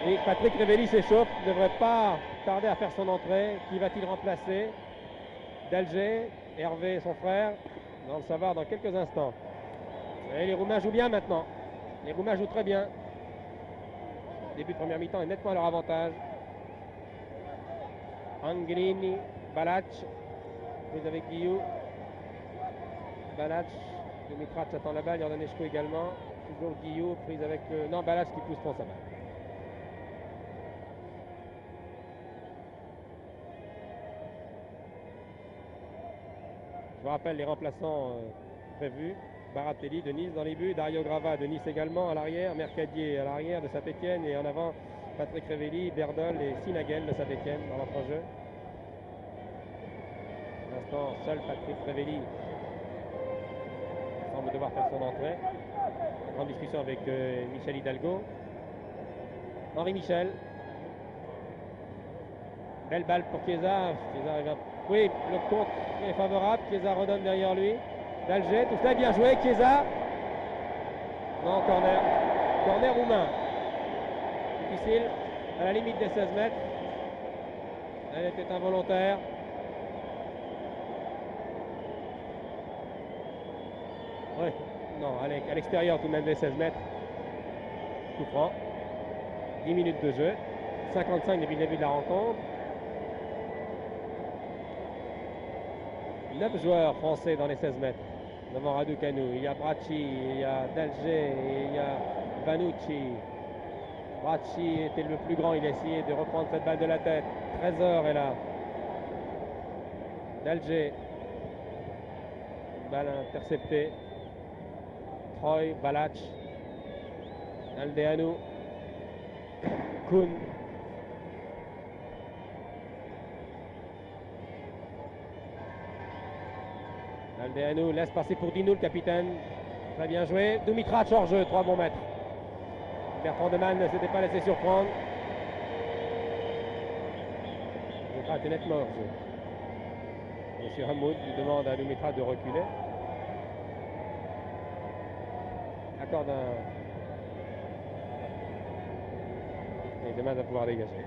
Speaker 1: Et Patrick Révelli s'échauffe, ne devrait pas tarder à faire son entrée. Qui va-t-il remplacer? d'Alger, Hervé son frère. On va le savoir dans quelques instants. Et les Roumains jouent bien maintenant. Les Roumains jouent très bien. Le début de première mi-temps est nettement à leur avantage. Angelini, Balac, prise avec Guillou. Balac, Dumitrac attend la balle, Iordanescu également. Toujours Guillou, prise avec non, Balac qui pousse pour sa balle. Je vous rappelle les remplaçants prévus. Baratelli de Nice dans les buts, Dario Grava de Nice également à l'arrière, Mercadier à l'arrière de Saint-Etienne et en avant Patrick Révelli, Berdol et Sinagel de Saint-Etienne dans l'entrejeu. Pour l'instant, seul Patrick Révelli semble devoir faire son entrée. Grande discussion avec Michel Hidalgo. Henri Michel. Belle balle pour Chiesa. Chiesa arrive à... Oui, le contre est favorable. Chiesa redonne derrière lui. d'Alger, tout cela est bien joué. Chiesa. Non, corner. Corner roumain. Difficile, à la limite des 16 mètres. Elle était involontaire. Oui, non, à l'extérieur tout de même des 16 mètres. Tout franc. 10 minutes de jeu. 55 depuis le début de la rencontre. 9 joueurs français dans les 16 mètres. Devant Raducanu, il y a Bracci, il y a d'Alger, il y a Vanucci. Bracci était le plus grand, il a essayé de reprendre cette balle de la tête. Trésor est là. d'Alger. Balle interceptée. Troy, Balac. Aldeanu. Kuhn. Aldeanu laisse passer pour Dinou, le capitaine. Très bien joué. Dumitrac hors jeu, 3 bons mètres. Bertrand Deman ne s'était pas laissé surprendre. Dumitrac est nettement hors jeu. Monsieur Hamoud demande à Dumitrac de reculer. Accorde un... Et Deman va pouvoir dégager.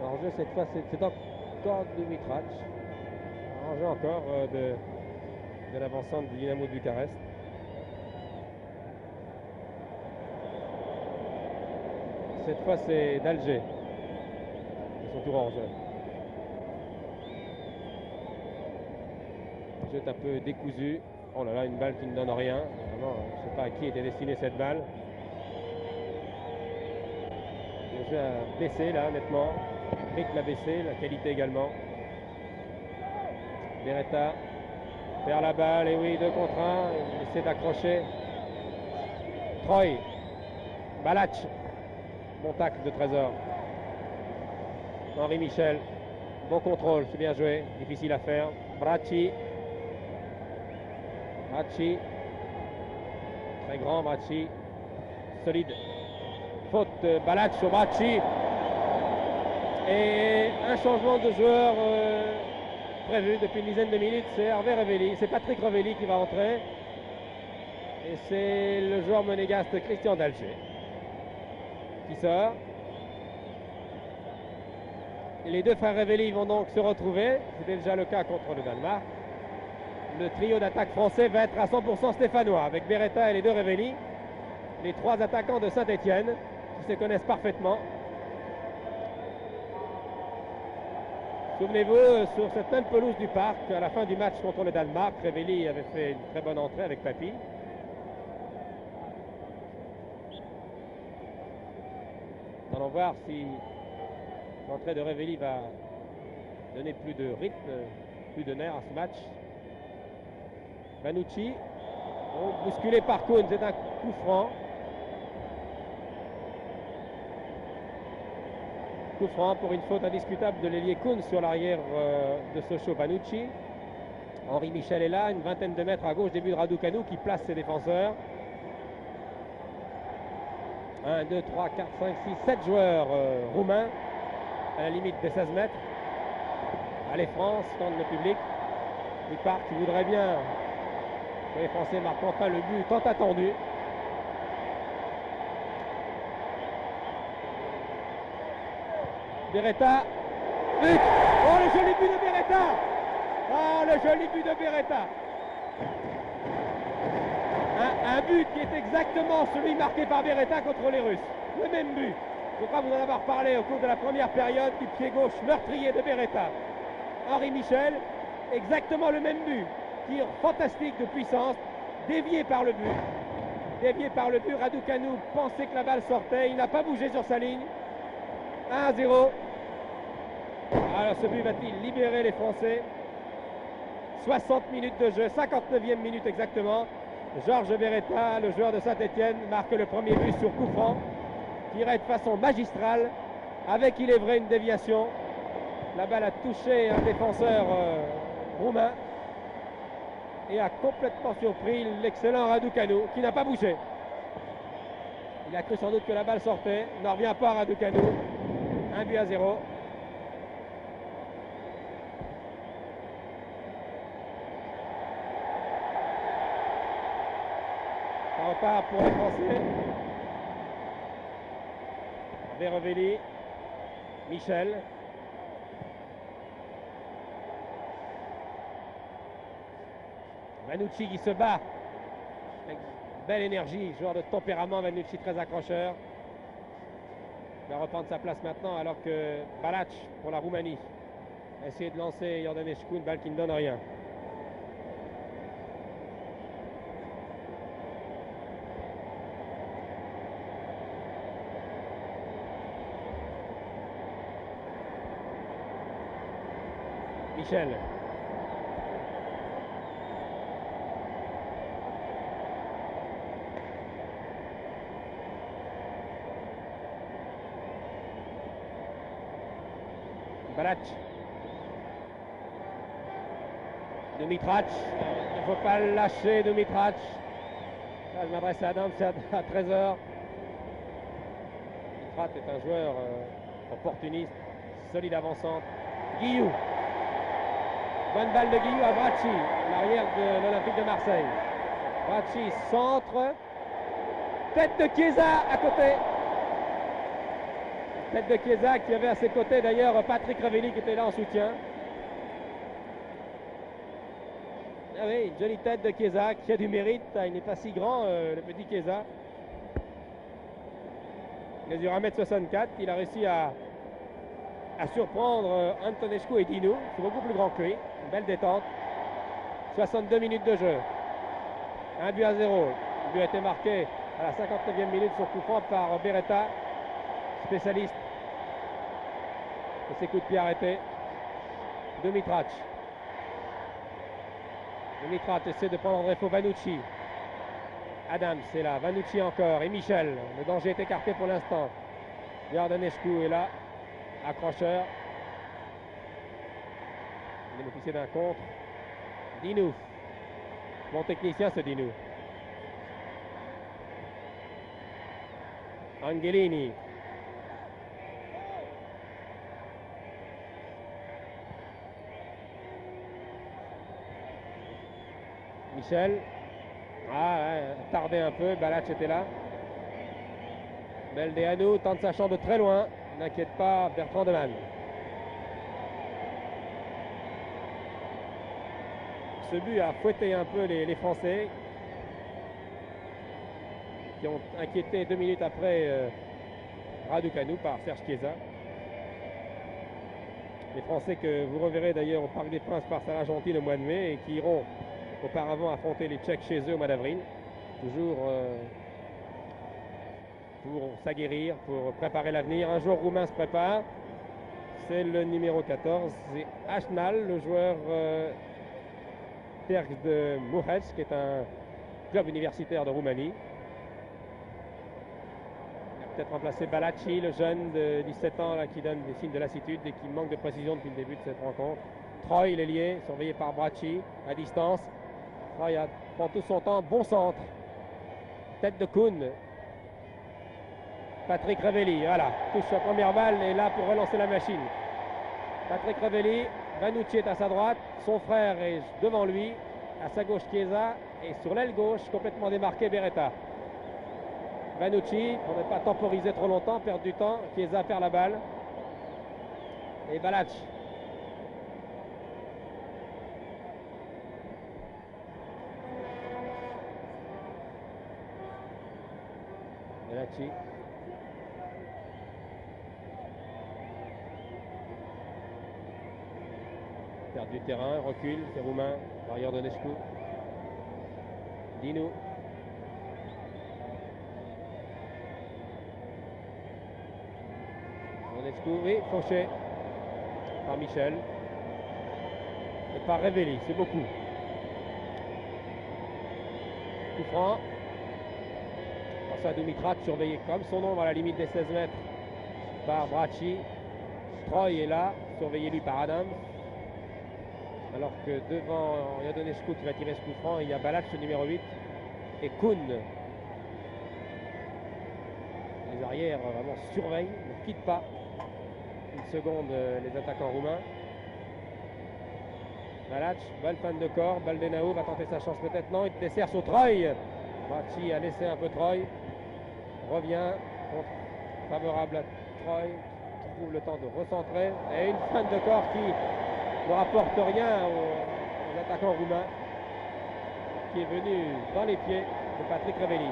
Speaker 1: En jeu cette fois, c'est encore Dumitrac. En jeu encore de l'avancante du Dynamo de Bucarest. Cette fois, c'est d'Alger. Ils sont toujours en jeu. Jeu un peu décousu. Oh là là, une balle qui ne donne rien. Vraiment, je ne sais pas à qui était destinée cette balle. Le jeu a baissé là, nettement. Rick l'a baissé, la qualité également. Beretta perd la balle, et oui, 2 contre 1, il essaie d'accrocher Troy. Balach. Bon tacle de Trésor. Henri Michel. Bon contrôle, c'est bien joué. Difficile à faire. Bracci. Bracci. Très grand Bracci. Solide. Faute de Balach sur Bracci. Et un changement de joueur prévu depuis une dizaine de minutes, c'est Hervé Revelli. C'est Patrick Revelli qui va entrer. Et c'est le joueur monégasque Christian Dalger qui sort. Et les deux frères Revelli vont donc se retrouver. C'était déjà le cas contre le Danemark. Le trio d'attaque français va être à 100% stéphanois avec Beretta et les deux Revelli. Les trois attaquants de Saint-Etienne qui se connaissent parfaitement. Souvenez-vous, sur cette même pelouse du parc, à la fin du match contre le Danemark, Revelli avait fait une très bonne entrée avec Papy. Allons voir si l'entrée de Revelli va donner plus de rythme, plus de nerfs à ce match. Vanucci, bousculé par Kuhn, c'est un coup franc. Coup franc pour une faute indiscutable de l'ailier Kuhn sur l'arrière de Sochaux Vanucci. Henri Michel est là, une vingtaine de mètres à gauche, début de Raducanu qui place ses défenseurs. 1, 2, 3, 4, 5, 6, 7 joueurs roumains à la limite des 16 mètres. Allez France, tente le public. Lippard qui voudrait bien que les Français marquent enfin le but tant attendu. Beretta. But. Oh, le joli but de Beretta. Oh, le joli but de Beretta. Un but qui est exactement celui marqué par Beretta contre les Russes. Le même but. Je crois vous en avoir parlé au cours de la première période du pied gauche meurtrier de Beretta. Henri Michel, exactement le même but. Tir fantastique de puissance, dévié par le but. Dévié par le but, Raducanu pensait que la balle sortait, il n'a pas bougé sur sa ligne. 1-0. Alors ce but va-t-il libérer les Français? 60 minutes de jeu, 59e minute exactement. Georges Beretta, le joueur de Saint-Etienne, marque le premier but sur coup franc. Tirait de façon magistrale, avec il est vrai une déviation. La balle a touché un défenseur roumain et a complètement surpris l'excellent Raducanu qui n'a pas bougé. Il a cru sans doute que la balle sortait. N'en revient pas Raducanu. 1-0. Ça repart pour les Français. Revelli, Michel. Vanucci qui se bat avec belle énergie, joueur de tempérament, Vanucci très accrocheur. Il va reprendre sa place maintenant alors que Balach pour la Roumanie a essayé de lancer Iordanescu, une balle qui ne donne rien. Michel. Balach. Dumitrac. Il ne faut pas le lâcher, Dumitrac. Là, je m'adresse à Adam, c'est à 13h. Dumitrac est un joueur opportuniste, solide avançante. Guillou. Bonne balle de Guillou à Bracci, l'arrière de l'Olympique de Marseille. Bracci centre. Tête de Chiesa à côté. Tête de Chiesa qui avait à ses côtés d'ailleurs Patrick Revelli qui était là en soutien. Ah oui, une jolie tête de Chiesa qui a du mérite. Il n'est pas si grand le petit Chiesa. Il mesure 1m64. Il a réussi à surprendre Antonescu et Dinu. C'est beaucoup plus grand que lui. Une belle détente. 62 minutes de jeu. 1-0. Le but a été marqué à la 59e minute sur coup franc par Beretta, spécialiste de ses coups de pied arrêtés. Dumitrac. Dumitrac essaie de prendre André Vanucci. Adams c'est là, Vanucci encore et Michel. Le danger est écarté pour l'instant. Iordanescu est là, accrocheur. Il bénéficie d'un contre. Dinou. Bon technicien ce Dinou. Angelini. Michel. Ah ouais, tardé un peu, Balach était là. Beldeanu tente sa chance de très loin. N'inquiète pas Bertrand Demann. Ce but a fouetté un peu les Français qui ont inquiété 2 minutes après Raducanu par Serge Chiesa. Les Français que vous reverrez d'ailleurs au Parc des Princes par Saint-Argentil le mois de mai et qui iront auparavant affronter les Tchèques chez eux au mois d'avril. Toujours pour s'aguerrir, pour préparer l'avenir. Un joueur roumain se prépare. C'est le numéro 14. C'est Ashnal, le joueur Terg de Mureș, qui est un club universitaire de Roumanie. Il a peut-être remplacé Balacci, le jeune de 17 ans là, qui donne des signes de lassitude et qui manque de précision depuis le début de cette rencontre. Troy, l'ailier, surveillé par Bracci, à distance. Troy prend tout son temps, bon centre. Tête de Kuhn. Patrick Revelli, voilà, touche sa première balle et là pour relancer la machine. Patrick Revelli, Vanucci est à sa droite, son frère est devant lui, à sa gauche Chiesa et sur l'aile gauche complètement démarqué Beretta. Vanucci, pour ne pas temporiser trop longtemps, perdre du temps, Chiesa perd la balle et Balach. Balacci. Perd du terrain, recule, c'est roumain, par Iordanescu. Dinou. Iordanescu, oui, fauché par Michel. Et par Revelli, c'est beaucoup. Coup franc. Passe à Dumitrat, surveillé comme son ombre à la limite des 16 mètres par Bracci. Troy est là, surveillé lui par Adams. Alors que devant Iordanescu qui va tirer ce coup franc, il y a Balach, le numéro 8, et Kuhn. Les arrières vraiment surveillent, ne quittent pas une seconde les attaquants roumains. Balach, balle fin de corps, Baldenaou va tenter sa chance peut-être, non, il dessert sur Troy. Bracci a laissé un peu Troy, revient, contre, favorable à Troy, qui trouve le temps de recentrer, et une fin de corps qui ne rapporte rien aux attaquants roumains, qui est venu dans les pieds de Patrick Revelli.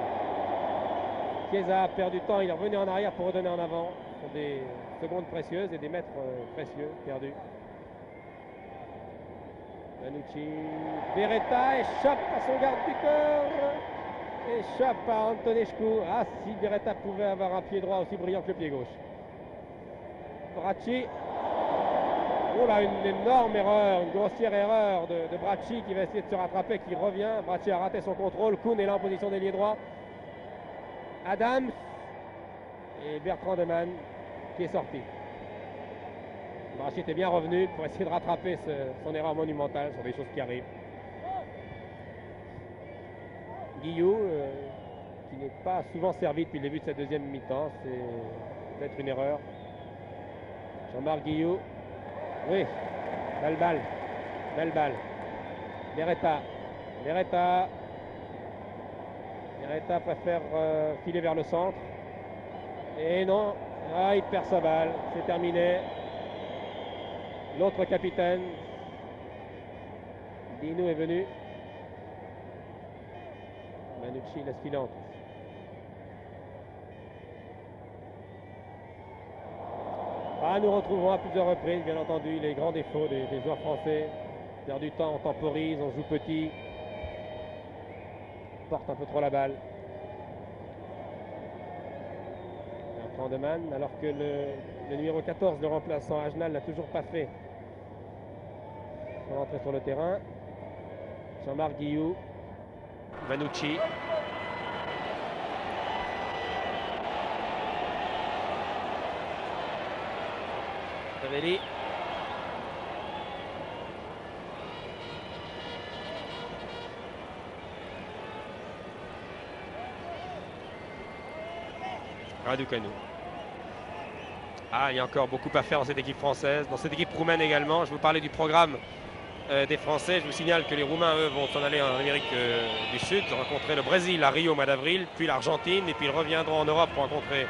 Speaker 1: Chiesa a perdu du temps, il est revenu en arrière pour redonner en avant. Ce sont des secondes précieuses et des mètres précieux perdus. Vanucci, Beretta échappe à son garde-buteur, échappe à Antonescu. Ah, si Beretta pouvait avoir un pied droit aussi brillant que le pied gauche. Bracci. Oh là, une énorme erreur, une grossière erreur de Bracci qui va essayer de se rattraper, qui revient. Bracci a raté son contrôle. Kuhn est là en position d'ailier droit. Adams et Bertrand Demann qui est sorti. Bracci était bien revenu pour essayer de rattraper son erreur monumentale sur des choses qui arrivent. Guillou, qui n'est pas souvent servi depuis le début de cette deuxième mi-temps, c'est peut-être une erreur. Jean-Marc Guillou. Oui, belle balle, belle balle. Beretta, Beretta préfère filer vers le centre. Et non, ah, il perd sa balle, c'est terminé. L'autre capitaine, Dinou est venu. Vanucci laisse filante. Ah, nous retrouvons à plusieurs reprises, bien entendu, les grands défauts des joueurs français. Perd du temps, on temporise, on joue petit. On porte un peu trop la balle. Bertrand Demann, alors que le numéro 14, le remplaçant Ajnal, n'a toujours pas fait son entrée sur le terrain. Jean-Marc Guillou. Vanucci. Revelli. Raducanu. Ah, il y a encore beaucoup à faire dans cette équipe française, dans cette équipe roumaine également. Je vous parlais du programme des Français. Je vous signale que les Roumains, eux, vont s'en aller en Amérique du Sud, rencontrer le Brésil à Rio au mois d'avril, puis l'Argentine, et puis ils reviendront en Europe pour rencontrer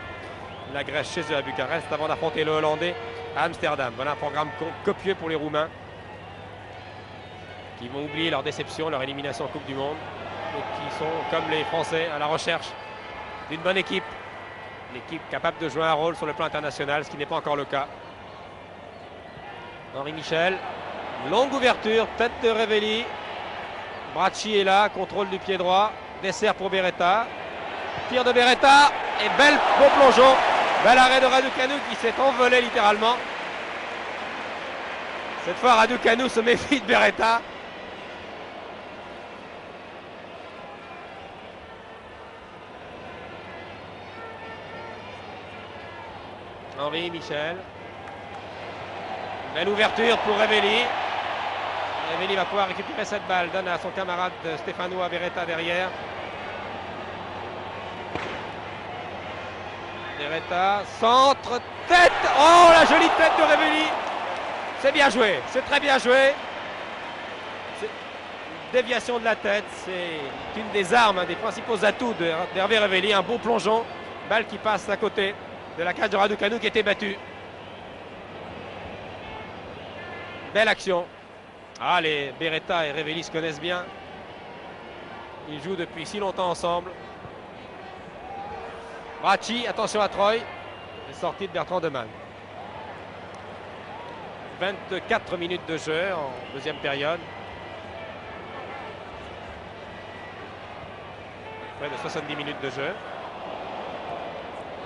Speaker 1: la Grèce chez eux à Bucarest, avant d'affronter le Hollandais à Amsterdam. Voilà un programme copieux pour les Roumains, qui vont oublier leur déception, leur élimination en Coupe du Monde, et qui sont, comme les Français, à la recherche d'une bonne équipe. Une équipe capable de jouer un rôle sur le plan international, ce qui n'est pas encore le cas. Henri Michel, longue ouverture, tête de Revelli. Bracci est là, contrôle du pied droit, dessert pour Beretta. Tir de Beretta et beau plongeon. Bel arrêt de Raducanu qui s'est envolé littéralement. Cette fois, Raducanu se méfie de Beretta. Henri Michel. Belle ouverture pour Revelli. Revelli va pouvoir récupérer cette balle. Donne à son camarade Stefano Beretta derrière. Beretta, centre, tête. Oh, la jolie tête de Revelli. C'est bien joué, c'est très bien joué. Déviation de la tête, c'est une des armes, un des principaux atouts d'Hervé Revelli. Un beau plongeon, balle qui passe à côté de la cage de Raducanu qui était battue. Belle action. Ah, les Beretta et Revelli se connaissent bien. Ils jouent depuis si longtemps ensemble. Bracci, attention à Troy. Sortie de Bertrand Demann. 24 minutes de jeu en deuxième période. Près de 70 minutes de jeu.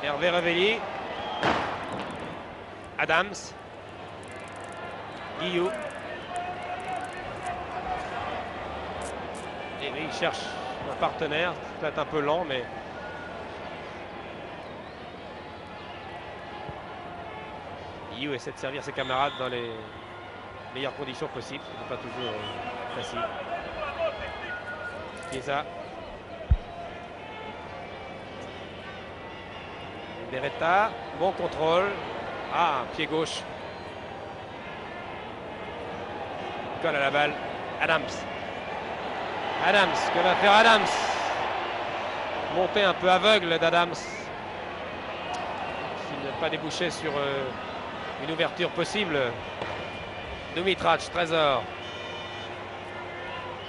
Speaker 1: Hervé Revelli. Adams. Guillou. Et il cherche un partenaire. C'est peut-être un peu lent, mais... Guillou essaie de servir ses camarades dans les meilleures conditions possibles. Ce n'est pas toujours facile. Chiesa. Beretta, bon contrôle. Ah, pied gauche. Colle à la balle. Adams. Adams, que va faire Adams? Montée un peu aveugle d'Adams. Qui n'a pas débouché sur une ouverture possible. Dumitrac, Trésor.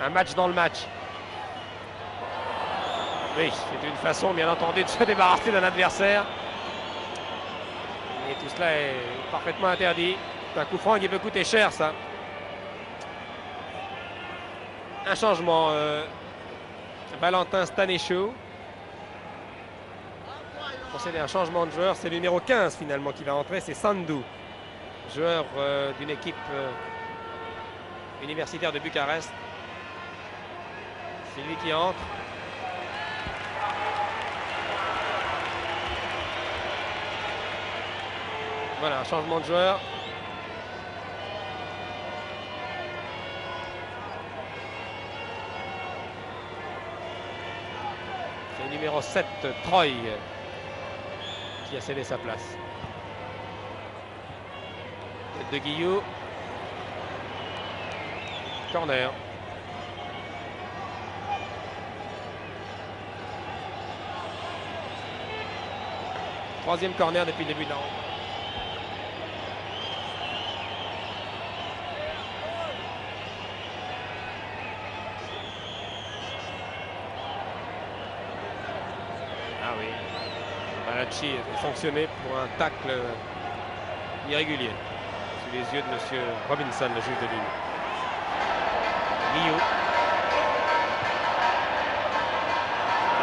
Speaker 1: Un match dans le match. Oui, c'est une façon, bien entendu, de se débarrasser d'un adversaire. Et tout cela est parfaitement interdit. C'est un coup franc qui peut coûter cher, ça. Un changement. Valentin Stanescu. Procéder à un changement de joueur. C'est le numéro 15 finalement qui va entrer. C'est Sandu. Joueur d'une équipe universitaire de Bucarest. C'est lui qui entre. Voilà, un changement de joueur. C'est le numéro 7, Troy, qui a cédé sa place. Tête de Guillou. Corner. Troisième corner depuis le début de la rencontre. Bracci est sanctionné pour un tacle irrégulier sous les yeux de M. Robinson, le juge de ligne. Guillou.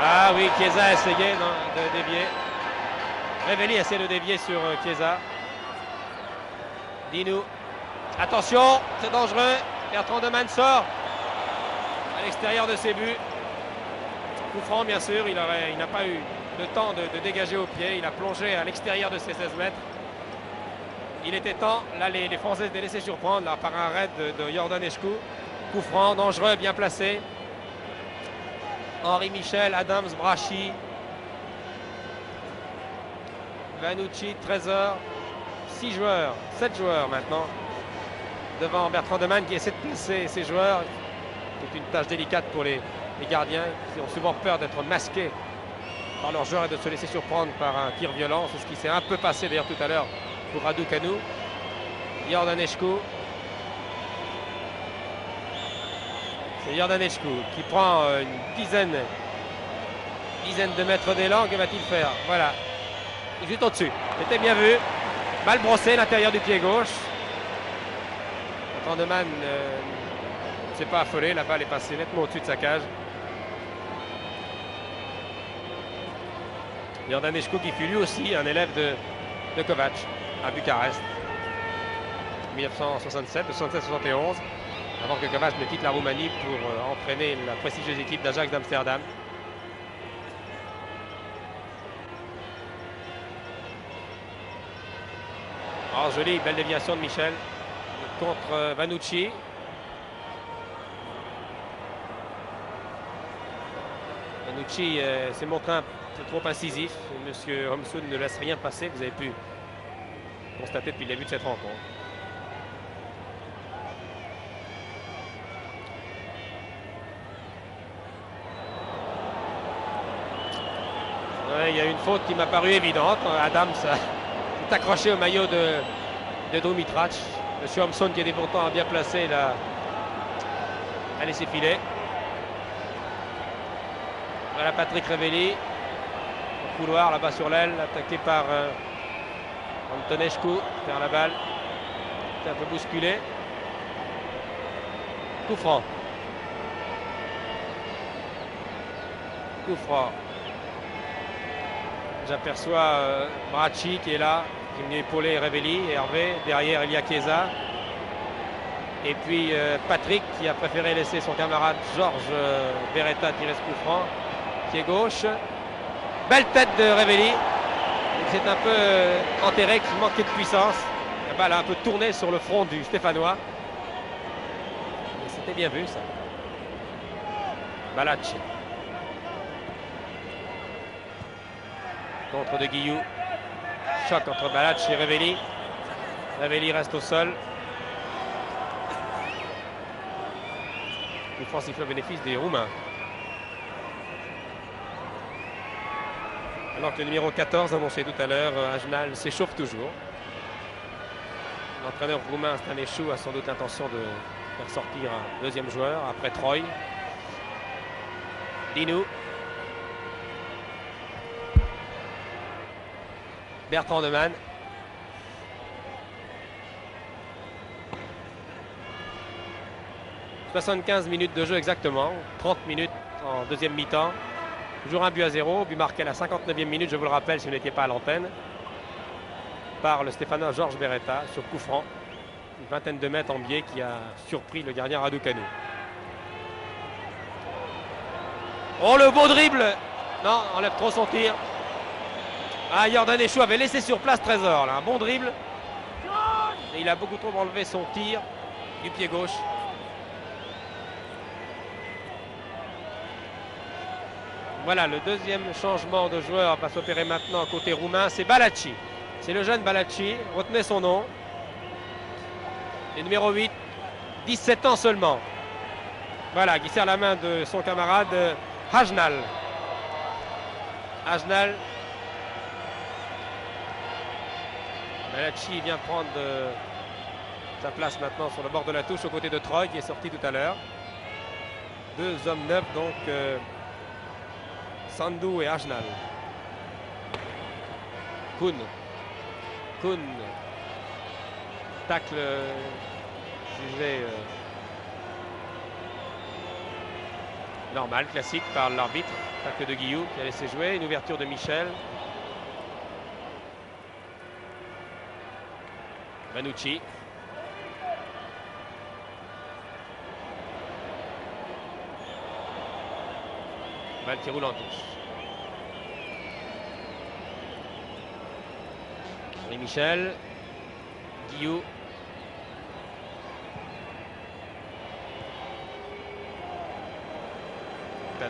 Speaker 1: Ah oui, Chiesa a essayé de dévier. Revelli essaie de dévier sur Chiesa. Dinou. Attention, c'est dangereux. Bertrand Demann sort à l'extérieur de ses buts. Coup franc, bien sûr, il n'a pas eu le temps de dégager au pied. Il a plongé à l'extérieur de ses 16 mètres. Il était temps. Là, les Français étaient laissés surprendre là, par un raid de Jordan Eshkou. Coup franc, dangereux, bien placé. Henri Michel, Adams, Brachy. Vanucci, Trésor. 6 joueurs, 7 joueurs maintenant. Devant Bertrand Demann qui essaie de placer ses joueurs. C'est une tâche délicate pour les gardiens qui ont souvent peur d'être masqués par leurs joueurs et de se laisser surprendre par un tir violent. C'est ce qui s'est un peu passé d'ailleurs tout à l'heure pour Raducanu. Jordan Eshkou. C'est Jordan Eshkou qui prend une dizaine de mètres d'élan. Que va-t-il faire? Voilà. Juste au-dessus. C'était bien vu. Mal brossé, l'intérieur du pied gauche. Randemann ne s'est pas affolé. La balle est passée nettement au-dessus de sa cage. Jordan Eshkou qui fut lui aussi un élève de Kovac à Bucarest. 1967, de 67-71. Avant que Kovac ne quitte la Roumanie pour entraîner la prestigieuse équipe d'Ajax d'Amsterdam. Oh, jolie, belle déviation de Michel contre Vanucci. Vanucci s'est montré un peu trop incisif. Monsieur Homsoun ne laisse rien passer. Vous avez pu constater depuis le début de cette rencontre. Ouais, il y a une faute qui m'a paru évidente. Adams s'est accroché au maillot de Dumitrac. Monsieur Homson qui était pourtant bien placé là, a laissé filer. Voilà Patrick Revelli au couloir là-bas sur l'aile, attaqué par Antonescu vers la balle. C'est un peu bousculé. Coup franc. Coup franc. J'aperçois Bracci qui est là, qui est venu épauler Revelli et Hervé. Derrière, il y a Chiesa. Et puis Patrick qui a préféré laisser son camarade Georges Beretta tirer ce coup franc. Pied gauche. Belle tête de Revelli. C'est un peu enterré, qui manquait de puissance. La balle a un peu tourné sur le front du Stéphanois. C'était bien vu ça. Balacci. Contre de Guillou. Choc entre Balacci et Revelli. Revelli reste au sol. Le franc siffle au bénéfice des Roumains. Alors que le numéro 14, annoncé tout à l'heure, Ajnal, s'échauffe toujours. L'entraîneur roumain Stănescu a sans doute l'intention de faire sortir un deuxième joueur après Troy. Dinu. Bertrand Demann. « 75 minutes de jeu exactement, 30 minutes en deuxième mi-temps. Toujours un but à 0, but marqué à la 59e minute, je vous le rappelle si vous n'étiez pas à l'antenne, par le Stéphanois Georges Beretta sur coup franc. Une vingtaine de mètres en biais qui a surpris le gardien Raducanu. Oh, le beau dribble! Non, enlève trop son tir. Ah, Jordan Eshkou avait laissé sur place Trésor, là, un bon dribble. Et il a beaucoup trop enlevé son tir du pied gauche. Voilà, le deuxième changement de joueur va s'opérer maintenant côté roumain, c'est Balacci. C'est le jeune Balacci, retenez son nom. Et numéro 8, 17 ans seulement. Voilà, qui serre la main de son camarade Ajnal. Ajnal. Balacci vient prendre sa place maintenant sur le bord de la touche aux côtés de Troy qui est sorti tout à l'heure. Deux hommes neufs donc. Sandou et Ajnal. Kuhn. Tacle jugé normal, classique par l'arbitre. Tacle de Guillou qui a laissé jouer. Une ouverture de Michel. Vanucci. Balle qui roule en touche. Et Michel. Guillou.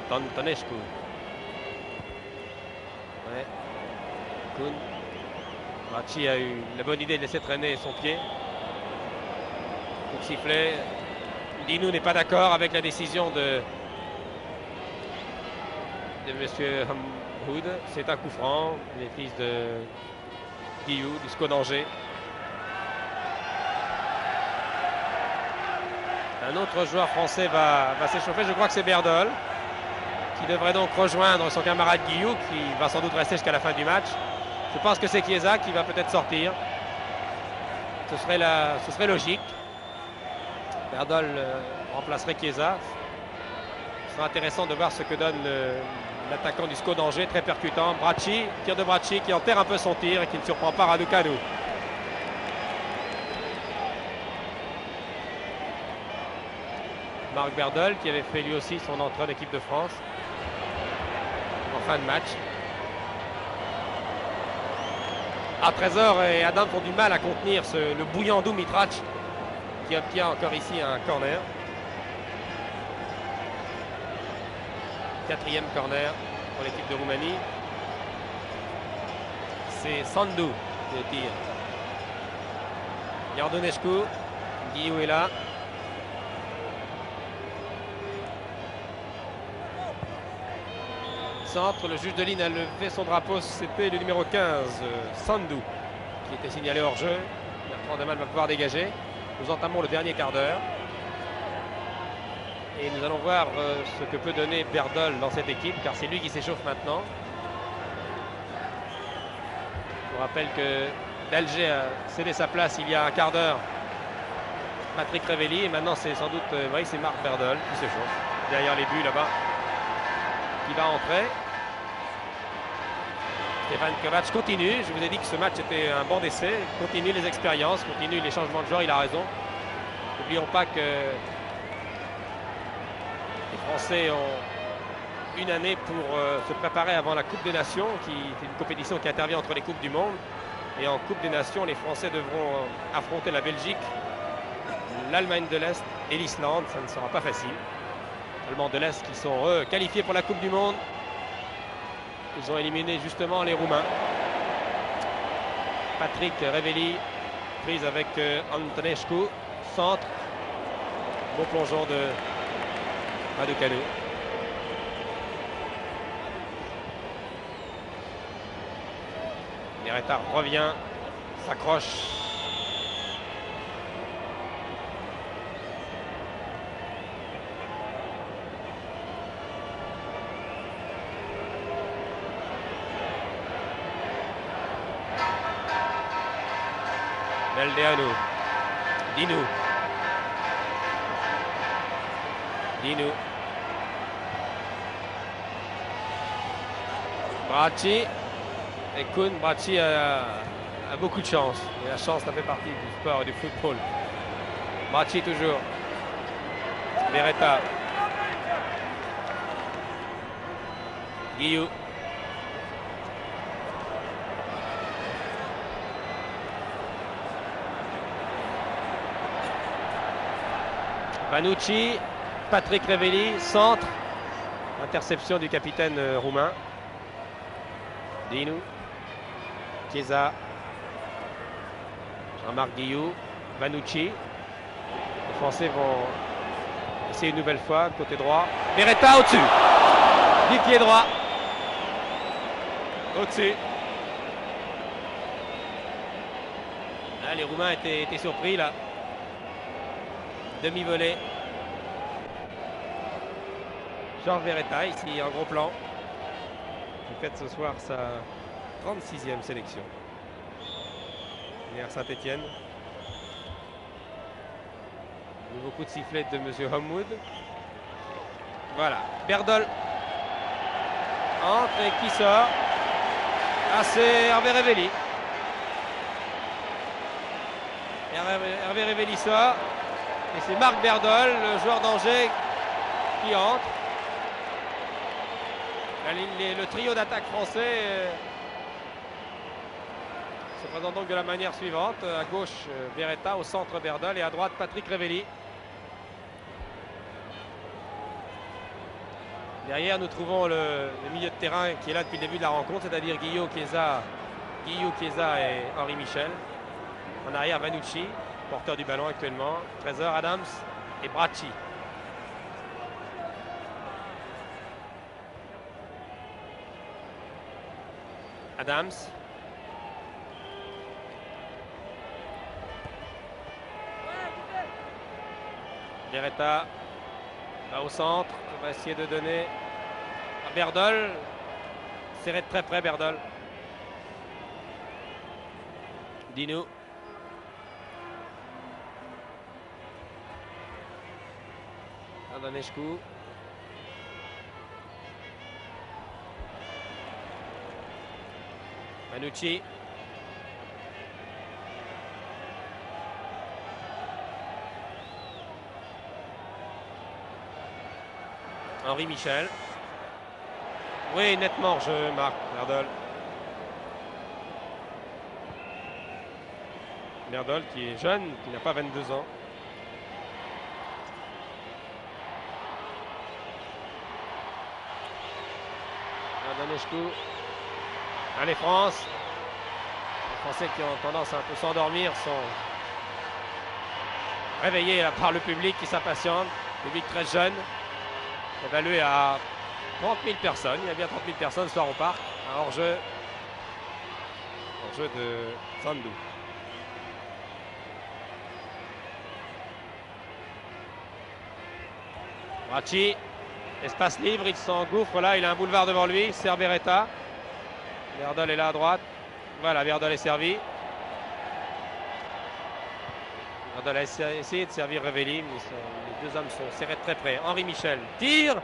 Speaker 1: Antonescu. Ouais. Koun. Bracci a eu la bonne idée de laisser traîner son pied. Coup de sifflet. Dinou n'est pas d'accord avec la décision de M. Hamhoud. C'est un coup franc. Les fils de Guillou, du SCO d'Angers. Un autre joueur français va s'échauffer. Je crois que c'est Berdol, qui devrait donc rejoindre son camarade Guillou, qui va sans doute rester jusqu'à la fin du match. Je pense que c'est Chiesa qui va peut-être sortir. Ce serait logique. Berdol remplacerait Chiesa. Ce sera intéressant de voir ce que donne l'attaquant du SCO d'Angers, très percutant. Bracci, tir de Bracci qui enterre un peu son tir et qui ne surprend pas Raducanu. Marc Berdol qui avait fait lui aussi son entrée en équipe de France en fin de match. Trésor et Adam ont du mal à contenir le bouillant doux Mitrac qui obtient encore ici un corner. 4e corner pour l'équipe de Roumanie. C'est Sandu qui tire. Iordanescu, Guillou est là. Centre, le juge de ligne a levé son drapeau, c'était le numéro 15, Sandu, qui était signalé hors jeu. Bertrand Demal va pouvoir dégager. Nous entamons le dernier quart d'heure. Et nous allons voir ce que peut donner Berdol dans cette équipe, car c'est lui qui s'échauffe maintenant. Je vous rappelle que d'Alger a cédé sa place il y a un quart d'heure. Patrick Révelli, et maintenant c'est sans doute oui, c'est Marc Berdol qui s'échauffe. Derrière les buts là-bas, qui va entrer. Stéphane Kovac continue. Je vous ai dit que ce match était un bon essai. Continue les expériences, continue les changements de joueurs, il a raison. N'oublions pas que les Français ont une année pour se préparer avant la Coupe des Nations, qui est une compétition qui intervient entre les Coupes du Monde. Et en Coupe des Nations, les Français devront affronter la Belgique, l'Allemagne de l'Est et l'Islande. Ça ne sera pas facile. Les Allemands de l'Est qui sont qualifiés pour la Coupe du Monde. Ils ont éliminé justement les Roumains. Patrick Révelli, prise avec Antonescu, centre. Bon plongeon de Raducanu. Beretta revient, s'accroche. Beldeanu, Dinou. Bracci. Et Koun, Bracci a beaucoup de chance. Et la chance, ça fait partie du sport et du football. Bracci toujours. Beretta. Guillou. Vanucci, Patrick Révelli, centre. Interception du capitaine roumain. Dinou. Chiesa. Jean-Marc Guillou. Vanucci. Les Français vont essayer une nouvelle fois, côté droit. Beretta au-dessus. Du pied droit. Au-dessus. Là, les Roumains étaient surpris là. Demi-volée. Georges Beretta ici en gros plan. Il fête ce soir sa 36e sélection. Vers Saint-Étienne. Nouveau coup de sifflet de M. Hamhoud. Voilà. Berdol entre et qui sort. Ah, c'est Hervé Révelli. Hervé Révelli sort. Et c'est Marc Berdol, le joueur d'Angers, qui entre. Le trio d'attaque français Se présente donc de la manière suivante. À gauche, Beretta, au centre Berdol et à droite, Patrick Revelli. Derrière, nous trouvons le milieu de terrain qui est là depuis le début de la rencontre, c'est-à-dire Guillaume Chiesa et Henri Michel. En arrière, Vanucci, porteur du ballon actuellement. Trésor, Adams et Bracci. Adams. Beretta va au centre, on va essayer de donner à Berdol. Serré de très près Berdol. Dino. Adanescu. Manucci. Henri Michel. Oui, nettement, je marque Berdol. Berdol qui est jeune, qui n'a pas 22 ans. Adanescu. Allez France. Les Français qui ont tendance à un peu s'endormir sont réveillés par le public qui s'impatiente. Public très jeune. Évalué à 30 000 personnes. Il y a bien 30 000 personnes ce soir au parc. Un hors-jeu de Sandou. Bracci, espace libre, il s'engouffre là, il a un boulevard devant lui, il sert Beretta. Berdol est là à droite. Voilà, Berdol est servi. Berdol a essayé de servir Revelli, mais les deux hommes sont serrés de très près. Henri Michel tire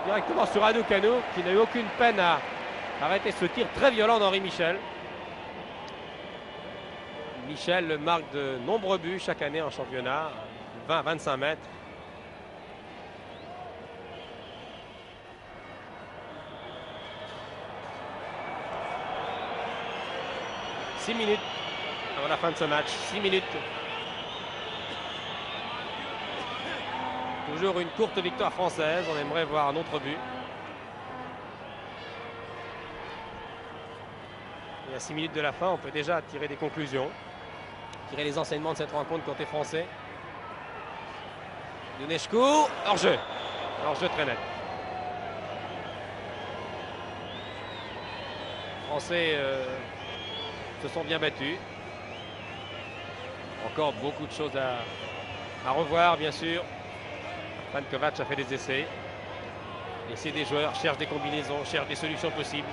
Speaker 1: directement sur Raducanu, qui n'a eu aucune peine à arrêter ce tir très violent d'Henri Michel. Michel marque de nombreux buts chaque année en championnat, 20 à 25 mètres. « 6 minutes avant la fin de ce match. 6 minutes. Toujours une courte victoire française. On aimerait voir un autre but. Et à 6 minutes de la fin, on peut déjà tirer des conclusions. Tirer les enseignements de cette rencontre côté français. Ionescu, hors-jeu. Hors-jeu très net. Français se sont bien battus. Encore beaucoup de choses à revoir, bien sûr. Van Kovac a fait des essais. Essais des joueurs, cherche des combinaisons, cherche des solutions possibles.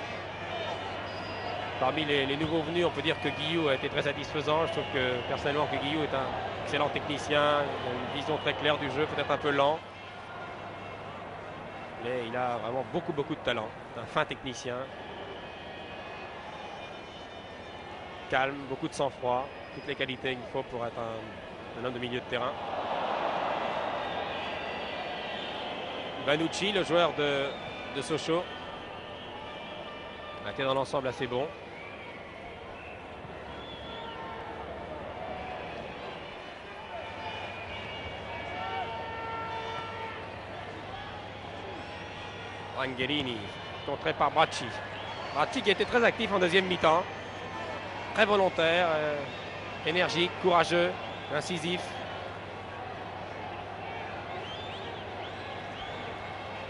Speaker 1: Parmi les nouveaux venus, on peut dire que Guillou a été très satisfaisant. Je trouve que personnellement que Guillou est un excellent technicien, il a une vision très claire du jeu, peut-être un peu lent. Mais il a vraiment beaucoup de talent. C'est un fin technicien. Calme, beaucoup de sang-froid, toutes les qualités qu'il faut pour être un homme de milieu de terrain. Vanucci, le joueur de Sochaux, a été dans l'ensemble assez bon. Angelini, contré par Bracci. Bracci qui était très actif en deuxième mi-temps. Très volontaire, énergique, courageux, incisif.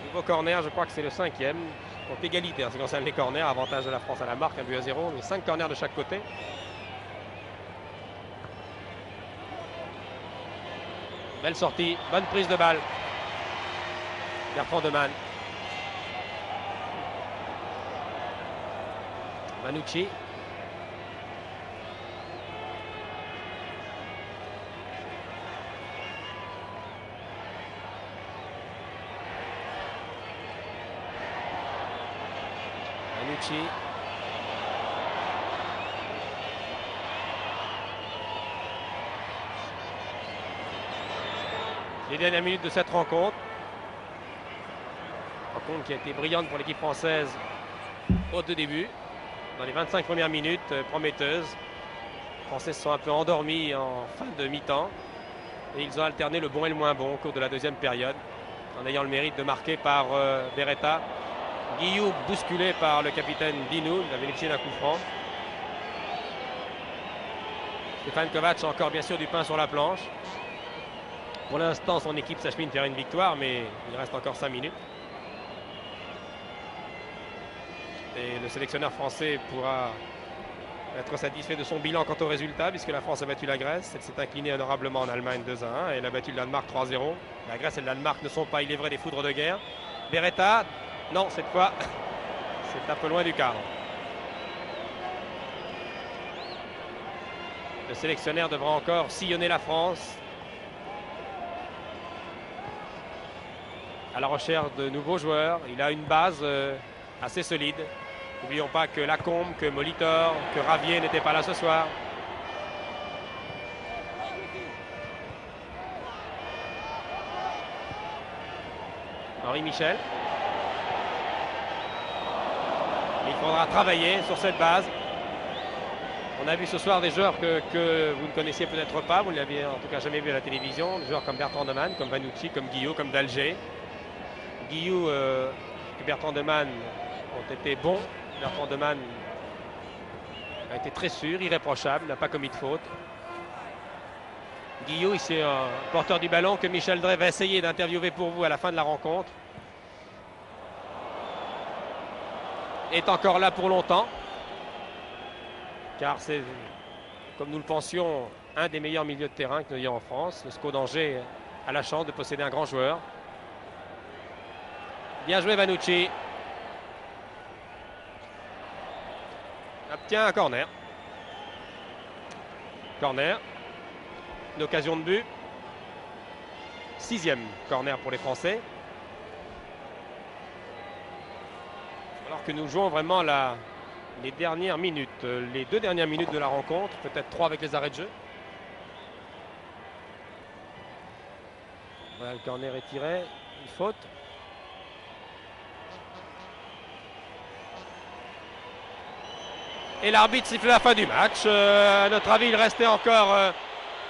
Speaker 1: Nouveau corner, je crois que c'est le 5e. Donc égalité en ce qui concerne les corners, avantage de la France à la marque, 1-0, mais 5 corners de chaque côté. Belle sortie, bonne prise de balle. Bertrand Demann. Manucci. Les dernières minutes de cette rencontre. Rencontre qui a été brillante pour l'équipe française au début. Dans les 25 premières minutes, prometteuse. Les Français se sont un peu endormis en fin de mi-temps. Et ils ont alterné le bon et le moins bon au cours de la deuxième période, en ayant le mérite de marquer par Beretta. Guillou bousculé par le capitaine Dinou, il a bénéficié d'un coup franc. Stefan Kovac a encore bien sûr du pain sur la planche. Pour l'instant, son équipe s'achemine vers une victoire, mais il reste encore 5 minutes. Et le sélectionneur français pourra être satisfait de son bilan quant au résultat, puisque la France a battu la Grèce. Elle s'est inclinée honorablement en Allemagne 2-1 et elle a battu le Danemark 3-0. La Grèce et le Danemark ne sont pas, il est vrai, des foudres de guerre. Beretta, non, cette fois, c'est un peu loin du cadre. Le sélectionneur devra encore sillonner la France à la recherche de nouveaux joueurs. Il a une base assez solide. N'oublions pas que Lacombe, que Molitor, que Ravier n'étaient pas là ce soir. Henri Michel. Il faudra travailler sur cette base. On a vu ce soir des joueurs que vous ne connaissiez peut-être pas, vous ne l'aviez en tout cas jamais vu à la télévision, des joueurs comme Bertrand de Man, comme Vanucci, comme Guillot, comme d'Alger. Guillot et Bertrand de Man ont été bons. Bertrand de Man a été très sûr, irréprochable, n'a pas commis de faute. Guillot, ici un porteur du ballon que Michel Drey va essayer d'interviewer pour vous à la fin de la rencontre. Est encore là pour longtemps. Car c'est, comme nous le pensions, un des meilleurs milieux de terrain que nous ayons en France. Le SCO d'Angers a la chance de posséder un grand joueur. Bien joué Vanucci. Obtient un corner. Corner. Une occasion de but. 6e corner pour les Français. Alors que nous jouons vraiment les dernières minutes, les 2 dernières minutes de la rencontre, peut-être 3 avec les arrêts de jeu. Voilà, le corner est tiré, une faute. Et l'arbitre siffle la fin du match. À notre avis, il restait encore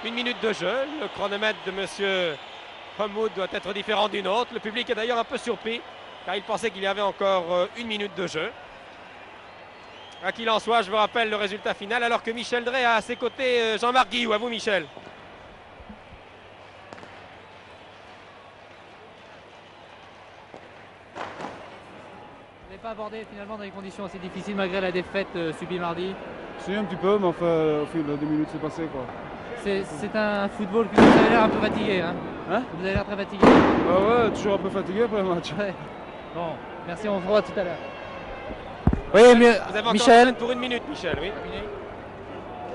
Speaker 1: 1 minute de jeu. Le chronomètre de M. Homewood doit être différent d'une autre. Le public est d'ailleurs un peu surpris, car il pensait qu'il y avait encore 1 minute de jeu. À qu'il en soit, je vous rappelle le résultat final, alors que Michel Drey a à ses côtés Jean-Marc Guillou. À vous, Michel.
Speaker 2: Vous n'avez pas abordé finalement dans des conditions assez difficiles malgré la défaite subie mardi?
Speaker 12: Si, un petit peu, mais enfin, au fil de 2 minutes, c'est passé, quoi.
Speaker 2: C'est un football que vous avez l'air un peu fatigué, hein? Vous avez l'air très fatigué.
Speaker 12: Ouais, toujours un peu fatigué après le match.
Speaker 2: Ouais. Bon, merci, on se revoit tout à l'heure.
Speaker 1: Oui, mais vous avez encore
Speaker 2: Michel.
Speaker 1: pour 1 minute, Michel, oui.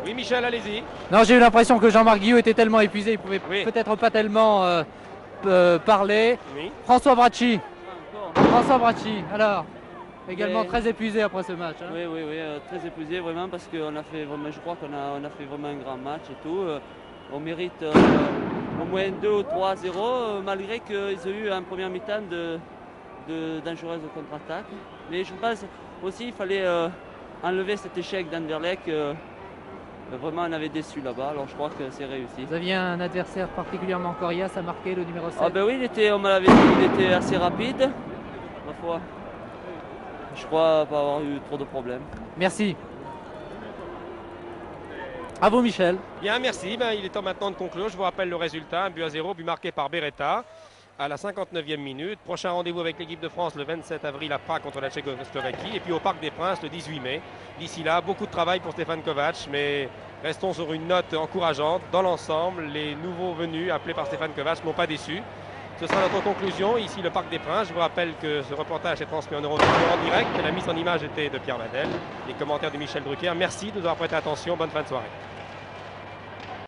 Speaker 1: Oui, Michel, allez-y.
Speaker 2: Non, j'ai eu l'impression que Jean-Marc Guillou était tellement épuisé, il pouvait peut-être pas tellement parler.
Speaker 1: Oui.
Speaker 2: François Bracci. Alors, également très épuisé après ce match. Hein.
Speaker 13: Oui, très épuisé vraiment parce qu'on a fait vraiment, je crois qu'on a fait vraiment un grand match et tout. On mérite au moins 2 ou 3-0 malgré qu'ils ont eu en première mi-temps dangereuses contre-attaques. Mais je pense aussi qu'il fallait enlever cet échec d'Anderlecht. Vraiment, on avait déçu là-bas, alors je crois que c'est réussi.
Speaker 2: Vous aviez un adversaire particulièrement coriace à marquer, le numéro 7.
Speaker 13: Ah ben oui, on me l'avait dit, il était assez rapide. Ma foi, je crois pas avoir eu trop de problèmes.
Speaker 2: Merci. À vous, Michel.
Speaker 1: Bien, merci. Il est temps maintenant de conclure. Je vous rappelle le résultat. 1-0, but marqué par Beretta à la 59e minute. Prochain rendez-vous avec l'équipe de France le 27 avril à Prague contre la Tchécoslovaquie. Et puis au Parc des Princes le 18 mai. D'ici là, beaucoup de travail pour Stefan Kovac. Mais restons sur une note encourageante. Dans l'ensemble, les nouveaux venus appelés par Stefan Kovac n'ont pas déçu. Ce sera notre conclusion. Ici, le Parc des Princes. Je vous rappelle que ce reportage est transmis en Eurovision en direct. La mise en image était de Pierre Vadel. Les commentaires de Michel Drucker. Merci de nous avoir prêté attention. Bonne fin de soirée.